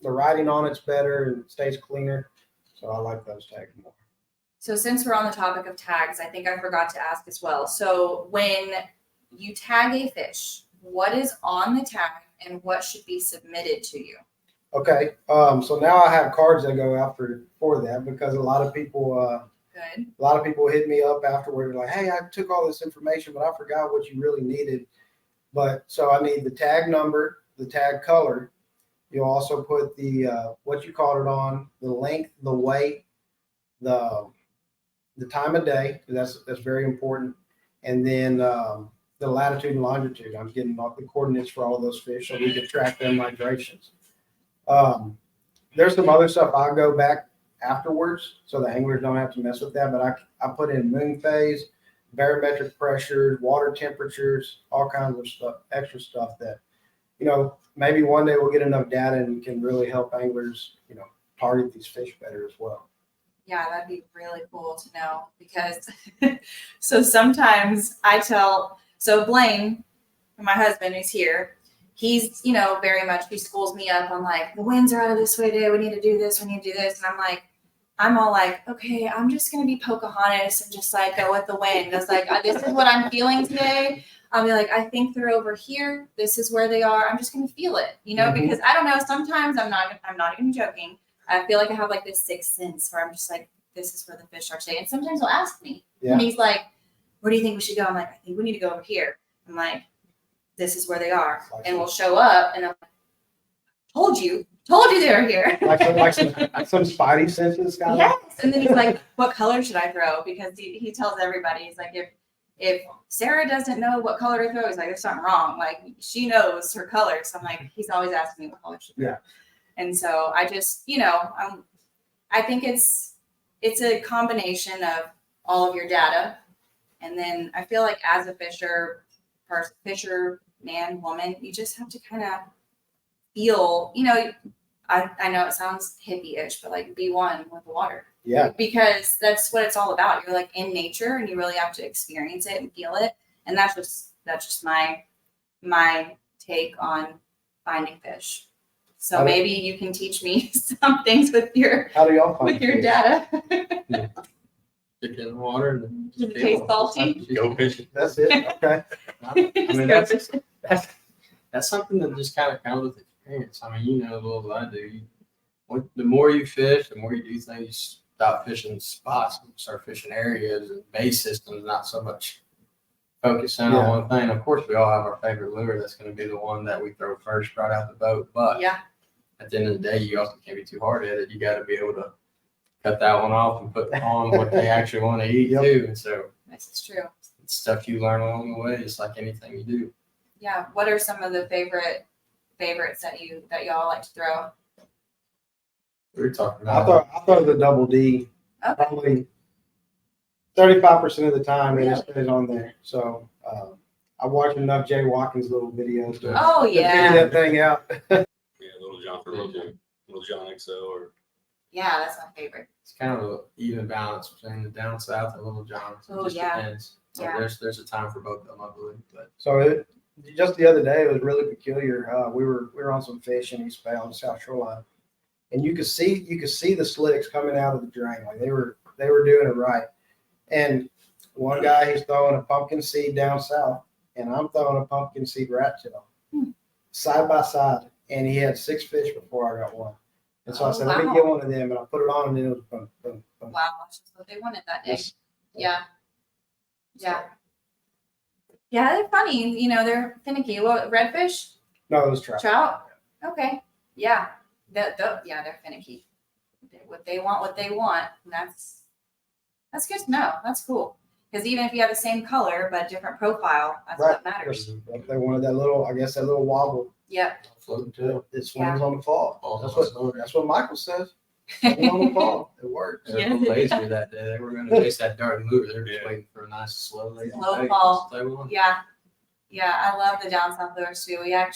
writing on it's better and it stays cleaner. So I like those tags more. So since we're on the topic of tags, I think I forgot to ask as well. So when you tag a fish, what is on the tag and what should be submitted to you? Okay. So now I have cards that go out for that, because a lot of people Good. hit me up afterward like, hey, I took all this information, but I forgot what you really needed. But so I need the tag number, the tag color. You'll also put the what you called it on, the length, the weight, the time of day. That's very important. And then the latitude and longitude. I'm getting all the coordinates for all of those fish so we can track their migrations. There's some other stuff I'll go back afterwards so the anglers don't have to mess with that. But I put in moon phase, barometric pressures, water temperatures, all kinds of stuff, extra stuff that, maybe one day we'll get enough data and can really help anglers, target these fish better as well. Yeah, that'd be really cool to know, because so sometimes so Blaine, my husband who's here, he's, very much, he schools me up on like, the winds are out of this way today. We need to do this. We need to do this. And I'm all like, okay, I'm just going to be Pocahontas and just like go with the wind. It's like, this is what I'm feeling today. I'll be like, I think they're over here. This is where they are. I'm just going to feel it, because I don't know. Sometimes I'm not even joking. I feel like I have like this sixth sense where I'm just like, this is where the fish are today. And sometimes he'll ask me, and he's like, where do you think we should go? I'm like, I think we need to go over here. I'm like, this is where they are. And we'll show up and I'm like, told you they're here. like some spidey senses kind of. Yes. And then he's like, what color should I throw? Because he tells everybody, he's like, if Sarah doesn't know what color to throw, he's like, there's something wrong. Like, she knows her colors. So I'm like, he's always asking me what color should I throw. Yeah. And so I just, I think it's a combination of all of your data. And then I feel like as a fisher man, woman, you just have to kind of feel, I know it sounds hippie-ish, but like be one with the water. Yeah. Because that's what it's all about. You're like in nature and you really have to experience it and feel it. And that's just my take on finding fish. So maybe you can teach me some things with your How do y'all find your fish? data. Stick in the water and Does it taste salty? Go fishing. That's it. Okay. I mean, that's something that just kind of comes with experience. I mean, a little as I do. The more you fish, the more you do things. You stop fishing spots and start fishing areas and base systems, not so much focusing on one thing. Of course, we all have our favorite lure. That's going to be the one that we throw first right out the boat. But at the end of the day, you also can't be too hard at it. You got to be able to cut that one off and put on what they actually want to eat too. And so This is true. it's stuff you learn along the way. It's like anything you do. Yeah. What are some of the favorites that y'all like to throw? We were talking I about throw the double D Okay. probably 35% of the time, and it stays on there. So I watch enough Jay Watkins little videos to Oh figure yeah. that thing out. Yeah, Little John for me too. Little John XO or Yeah, that's my favorite. it's kind of an even balance between the down south and Little John. So Oh, it just yeah. depends. So Yeah. there's a time for both of them, I believe. But So just the other day, it was really peculiar. We were on some fish in East Bay on the South Shoreline, and you could see the slicks coming out of the drain. Like they were doing it right. And one guy, he's throwing a pumpkin seed down south, and I'm throwing a pumpkin seed rat tail side by side. And he had 6 fish before I got one. And so I said, let me get one of them, and I put it on, and then it was boom, boom, boom. Wow, that's just what they wanted that day. Yes. Yeah. Yeah. Yeah, they're funny. They're finicky. What, redfish? No, it was trout. Trout? Okay. Yeah. They're finicky. They want. And that's good to know. That's cool. Because even if you have the same color but different profile, that's Right. what matters. They wanted that little wobble. Yep. floating too. It swings on the fall. Falls That's what Michael says. Swing on the fall. It works. They were lazy that day. They were going to chase that dark lure. They were just waiting for a nice slow lazy Slow day. fall. Stay on. Yeah. Yeah, I love the down south lures too. I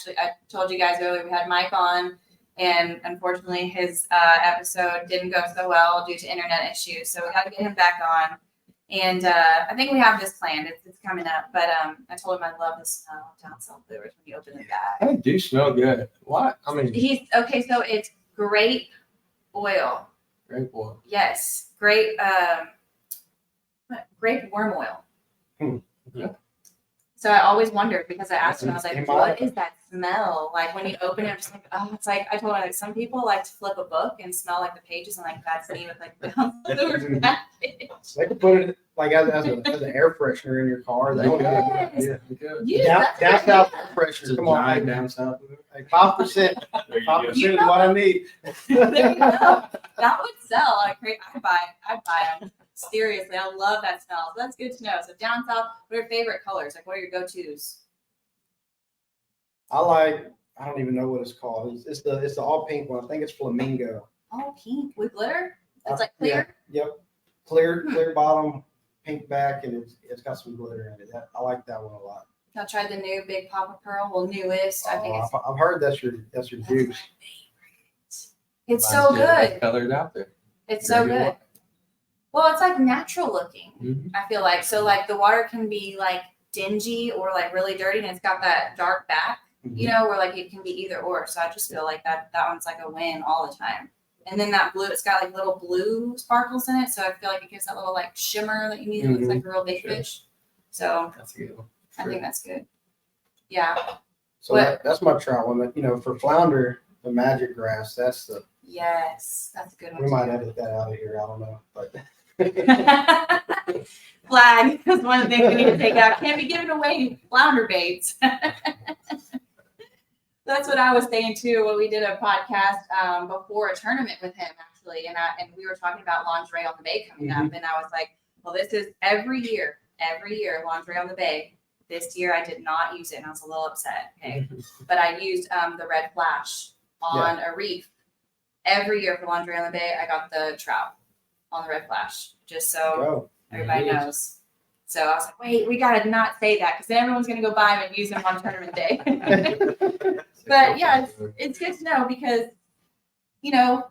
told you guys earlier, we had Mike on, and unfortunately his episode didn't go so well due to internet issues. So we got to get him back on. And I think we have this planned. It's coming up. But I told him I love the smell of down south lures when you open the bag. They do smell good. What? I mean, He's okay. So it's grape oil. great boy. Yes, grape worm oil. Hmm. Yeah. So I always wondered because I asked him, I was It like, might- what is that smell? Like when you open it, I'm just like, oh, it's like, I told him, like, some people like to flip a book and smell like the pages, and like that's me with like the They could put it like as an air freshener in your car. That would be Yes. good. Yes, Down, that's a down good south idea. air It's freshener. a Come on, giant like, down south. like 5%. There you 5% go. is what I need. There you go. That would sell. I'd buy them. Seriously, I love that smell. So that's good to know. So down south, what are your favorite colors? Like what are your go-tos? I don't even know what it's called. It's the all pink one. I think it's flamingo. Oh, pink with glitter? It's like clear? Yeah, yep. Clear bottom, pink back, and it's got some glitter in it. I like that one a lot. Y'all tried the new Big Papa Pearl? Well, newest. I think it's I've heard that's your that's my juice. favorite. It's so good. Colored out there. It's so Very good. Well, it's like natural looking. Mhm. I feel like so like the water can be like dingy or like really dirty, and it's got that dark back, you know, where like it can be either or. So I just feel like that one's like a win all the time. And then that blue, it's got like little blue sparkles in it, so I feel like it gives that little like shimmer that you need. It looks like a real big Sure. fish. So That's a good one. I think that's good. Yeah. So that's my trout one. You know, for flounder, the magic grass. That's Yes, that's a good one. we might too. edit that out of here. I don't know, but Flag is one of the things we need to take out. Can't be giving away flounder baits. That's what I was saying too. When we did a podcast before a tournament with him, actually, and we were talking about lingerie on the bay coming up, and I was like, "Well, this is every year lingerie on the bay." This year, I did not use it, and I was a little upset. Okay, but I used the red flash on a reef. Every year for lingerie on the bay, I got the trout on the red flash, just so go. everybody knows. So I was like, wait, we gotta not say that because then everyone's gonna go buy them and use them on tournament day. But yeah, it's good to know because you know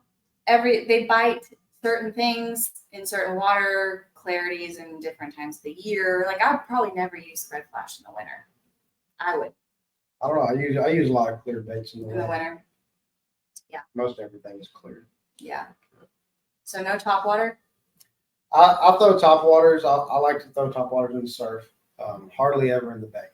they bite certain things in certain water clarities and different times of the year. Like I would probably never use red flash in the winter. I would I don't know. I use a lot of clear baits in the in the winter. winter. Most everything is clear. Yeah. So no top water. I throw top waters. I like to throw top waters in the surf. Hardly ever in the bay.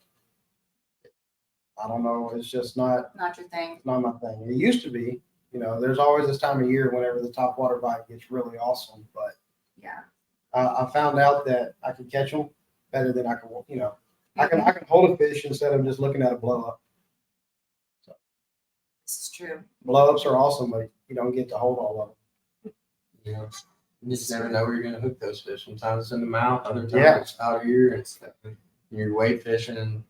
I don't know. It's just not Your thing. my thing. It used to be. You know, there's always this time of year whenever the top water bite gets really awesome. But Yeah. I found out that I can catch them better than I can. You know, I can hold a fish instead of just looking at a blow up. This is true. Blow ups are awesome, but you don't get to hold all of them. Yeah. You just never know where you're going to hook those fish. Sometimes it's in the mouth, other times Yeah. it's out here. It's you're weight fishing and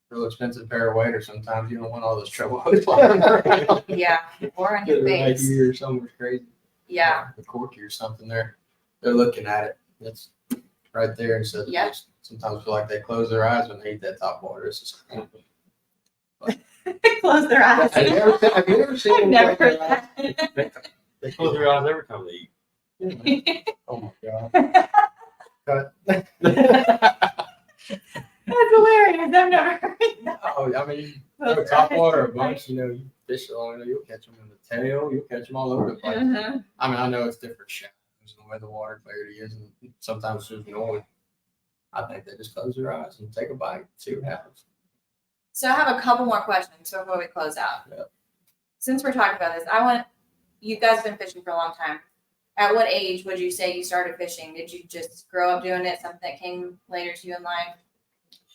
real expensive pair of waders. Sometimes you don't want all those trouble hooks flying around. Yeah. Or on your Right face. here or somewhere crazy. Yeah. The corky or something there. They're looking at it. It's right there. And so Yep. they sometimes feel like they close their eyes when they eat that top water. It's just Close their eyes. Have you ever seen I've them never close heard their eyes? that. They close their eyes every time they eat. Oh my god. Cut. That's hilarious. I've never heard that. oh, I mean, throw top water a bunch, you know, you fish along there, you'll catch them in the tail, you'll catch them all over the place. Uh-huh. I mean, I know it's different shadows and the way the water clarity is, and sometimes there's noise. I think they just close their eyes and take a bite, see what happens. So I have a couple more questions before we close out. Yep. Since we're talking about this, you guys have been fishing for a long time. At what age would you say you started fishing? Did you just grow up doing it, something that came later to you in life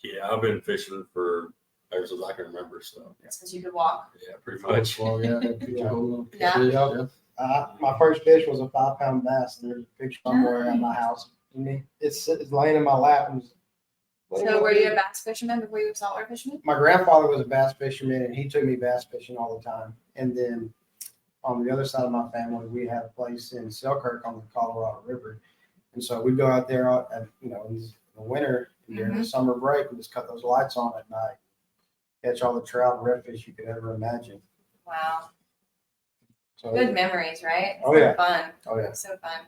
Yeah, I've been fishing for ever since I can remember. So since you could walk? yeah, pretty much. Well, yeah, Yeah. yeah. My first fish was a 5-pound bass, and there's a picture somewhere at my house. And it's laying in my lap. And So were you a bass fisherman before you were a saltwater fisherman? My grandfather was a bass fisherman, and he took me bass fishing all the time. And then on the other side of my family, we had a place in Selkirk on the Colorado River, and so we'd go out there in the winter during the summer break and just cut those lights on at night, catch all the trout and redfish you could ever imagine. Wow. So Good memories, right? Oh, yeah. Fun. Oh yeah. So fun.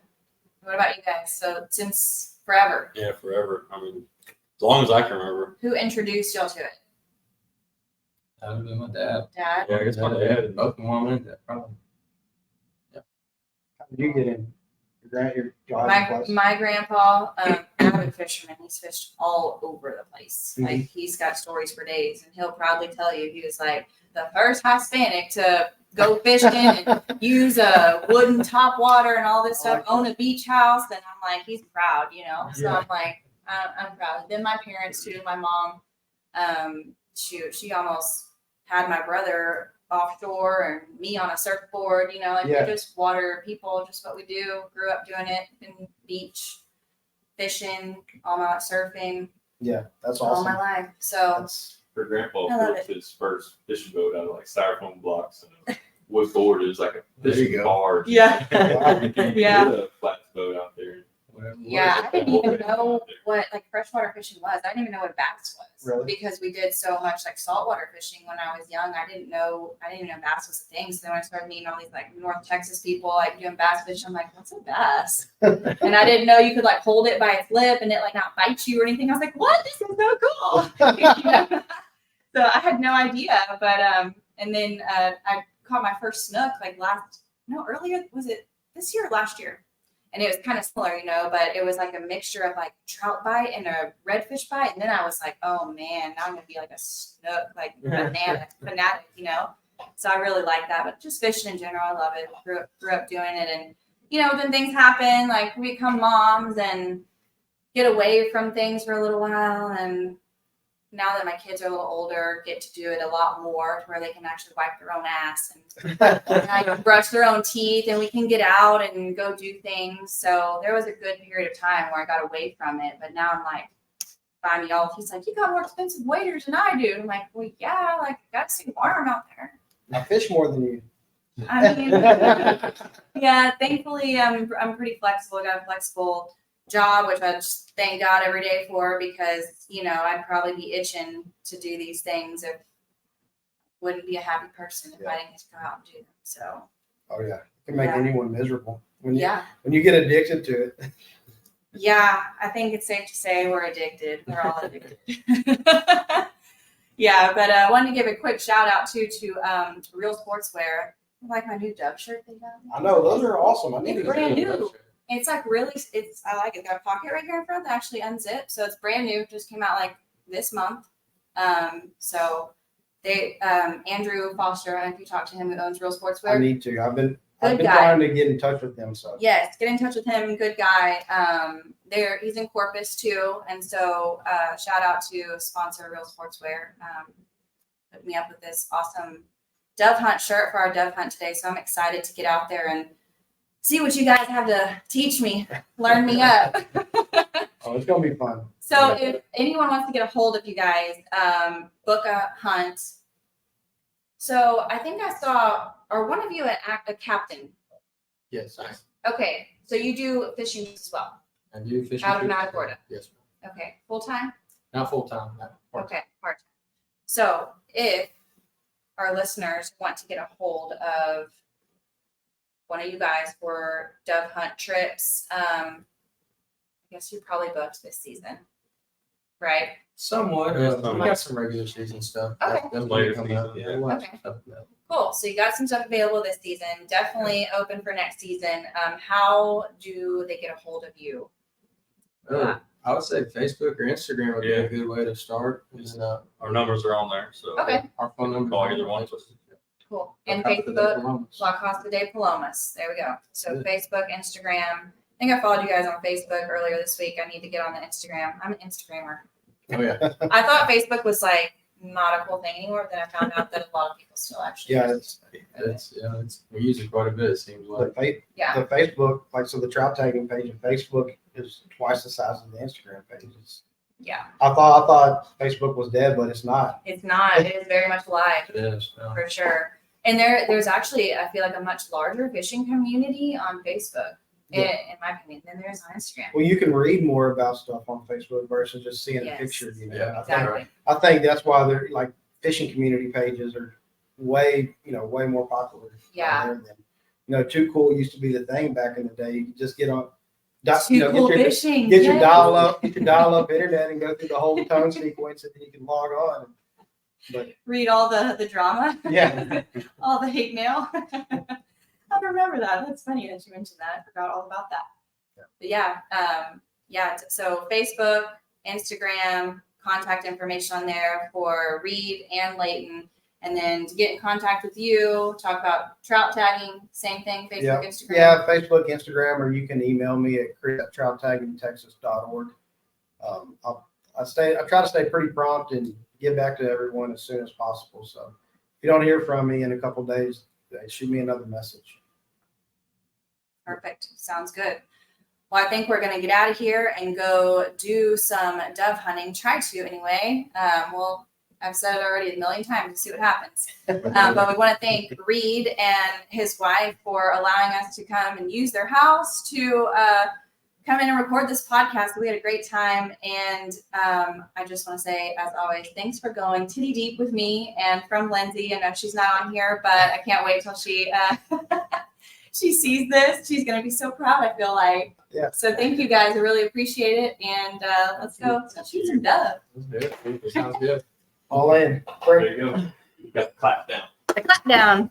What about you guys? So since forever, Yeah, forever. I mean, as long as I can remember. who introduced y'all to it? That would be my dad. Dad? Yeah, I guess my dad. Both of them wanted that probably. How did you get in? y'all have a place? My grandpa, avid fisherman, he's fished all over the place. Mhm. Like he's got stories for days, and he'll proudly tell you he was like the first Hispanic to go fishing and use a wooden top water and all this stuff, own a beach house. And I'm like, he's proud, you know. So Yeah. I'm like, I'm proud. Then my parents too. My mom, she almost had my brother offshore and me on a surfboard, you know, like Yeah. we're just water people, just what we do. Grew up doing it in beach, fishing, all my surfing, Yeah, that's all my awesome. life. So That's, Her grandpa I love built his first fishing boat out of like styrofoam blocks and a wood board. It was like a There you fishing go. barge. yeah. You can't Yeah. get a flat boat out there. Whatever. Yeah, I didn't even Okay. know what like freshwater fishing was. I didn't even know what a bass was. Really? Because we did so much like saltwater fishing when I was young. I didn't even know bass was a thing. So then when I started meeting all these like North Texas people like doing bass fishing, I'm like, what's a bass? And I didn't know you could like hold it by its lip and it like not bite you or anything. I was like, what? This is so cool. You know? So I had no idea. But and then I caught my first snook like earlier, was it this year or last year? And it was kind of similar, you know, but it was like a mixture of like trout bite and a redfish bite. And then I was like, oh man, now I'm gonna be like a snook, like fanatic, you know. So I really like that. But just fishing in general, I love it. Grew up doing it, and you know, then things happen, like we become moms and get away from things for a little while. And now that my kids are a little older, get to do it a lot more, where they can actually wipe their own ass and like brush their own teeth, and we can get out and go do things. So there was a good period of time where I got away from it, but now I'm like, find me all. He's like, you got more expensive waders than I do. I'm like, well, yeah, like I got to see warm out there. I fish more than you. I mean, yeah, thankfully I'm pretty flexible. I got a flexible job, which I just thank God every day for, because you know I'd probably be itching to do these things if wouldn't be a happy person if I didn't get to go out and do them. So Oh yeah, it can make Yeah. anyone miserable when you yeah. when you get addicted to it. Yeah, I think it's safe to say we're addicted. We're all addicted. Yeah, but I wanted to give a quick shout out to Real Sportswear. I like my new Dove shirt they got. I know those are awesome. I need It's to brand get new. It's like really, I like it. Got a pocket right here in front that actually unzips, so it's brand new. Just came out like this month. So they Andrew Foster, I don't know if you talked to him, who owns Real I Sportswear. need to. I've been Good guy. trying to get in touch with them. So Yes, get in touch with him. Good guy. He's in Corpus too, and so shout out to sponsor Real Sportswear. Put me up with this awesome dove hunt shirt for our dove hunt today. So I'm excited to get out there and see what you guys have to teach me, learn me up. oh, it's gonna be fun. So if anyone wants to get a hold of you guys, book a hunt. So I think I saw, or one of you a captain. Yes, Okay, so you do fishing as well. I do fishing. Out of Florida. Yes, ma'am. Okay, full time. Not full time. Okay, part time. So if our listeners want to get a hold of one of you guys for dove hunt trips, I guess you probably booked this season, right? Somewhat. Yeah, We somewhat. got some regular season stuff. Okay. That's Later coming up. season, Yeah, we'll have Okay. some stuff available. Cool. So you got some stuff available this season. Definitely open for next season. How do they get a hold of you? I would say Facebook or Instagram would be Yeah. a good way to start. And, Our numbers are on there, so Okay. our phone number. Call either one of us. Cool. And Casa de Facebook, Palomas. La Casa de Palomas. There we go. So Good. Facebook, Instagram. I think I followed you guys on Facebook earlier this week. I need to get on the Instagram. I'm an Instagrammer. Oh yeah. I thought Facebook was like not a cool thing anymore. Then I found out that a lot of people still actually Yeah, use it. We use it quite a bit. It seems like. Yeah. The Facebook, like so, the trout tagging page of Facebook is twice the size of the Instagram pages. Yeah. I thought Facebook was dead, but it's not. It's not. It is very much alive. It is. For sure. And there's actually, I feel like, a much larger fishing community on Facebook, in my opinion, than there is on Instagram. Well, you can read more about stuff on Facebook versus just seeing Yes. a picture. You know, Yeah, Exactly. I think that's why they're like fishing community pages are way more popular. Yeah. Than, Too Cool used to be the thing back in the day. You could just get on, Too cool fishing. get your yes. dial up internet and go through the whole tone sequence, and then you can log on. But Read all the drama. yeah, All the hate mail. I remember that. That's funny that you mentioned that. I forgot all about that. But yeah. So Facebook, Instagram, contact information on there for Reid and Layton. And then to get in contact with you, talk about trout tagging, same thing, Facebook, Instagram. Yeah, Facebook, Instagram, or you can email me at chris@trouttaggingtexas.org. I try to stay pretty prompt and get back to everyone as soon as possible. So if you don't hear from me in a couple of days, shoot me another message. Perfect. Sounds good. Well, I think we're going to get out of here and go do some dove hunting. Try to anyway. I've said it already a million times to see what happens. But we want to thank Reid and his wife for allowing us to come and use their house to come in and record this podcast. We had a great time. And I just want to say, as always, thanks for going titty deep with me and from Lindsay. I know she's not on here, but I can't wait till she she sees this. She's going to be so proud, I feel like. Yeah. So thank you guys. I really appreciate it. And let's go shoot some dove. Let's do it. Sounds good. All in. There you go. You got the clap down. The clap down.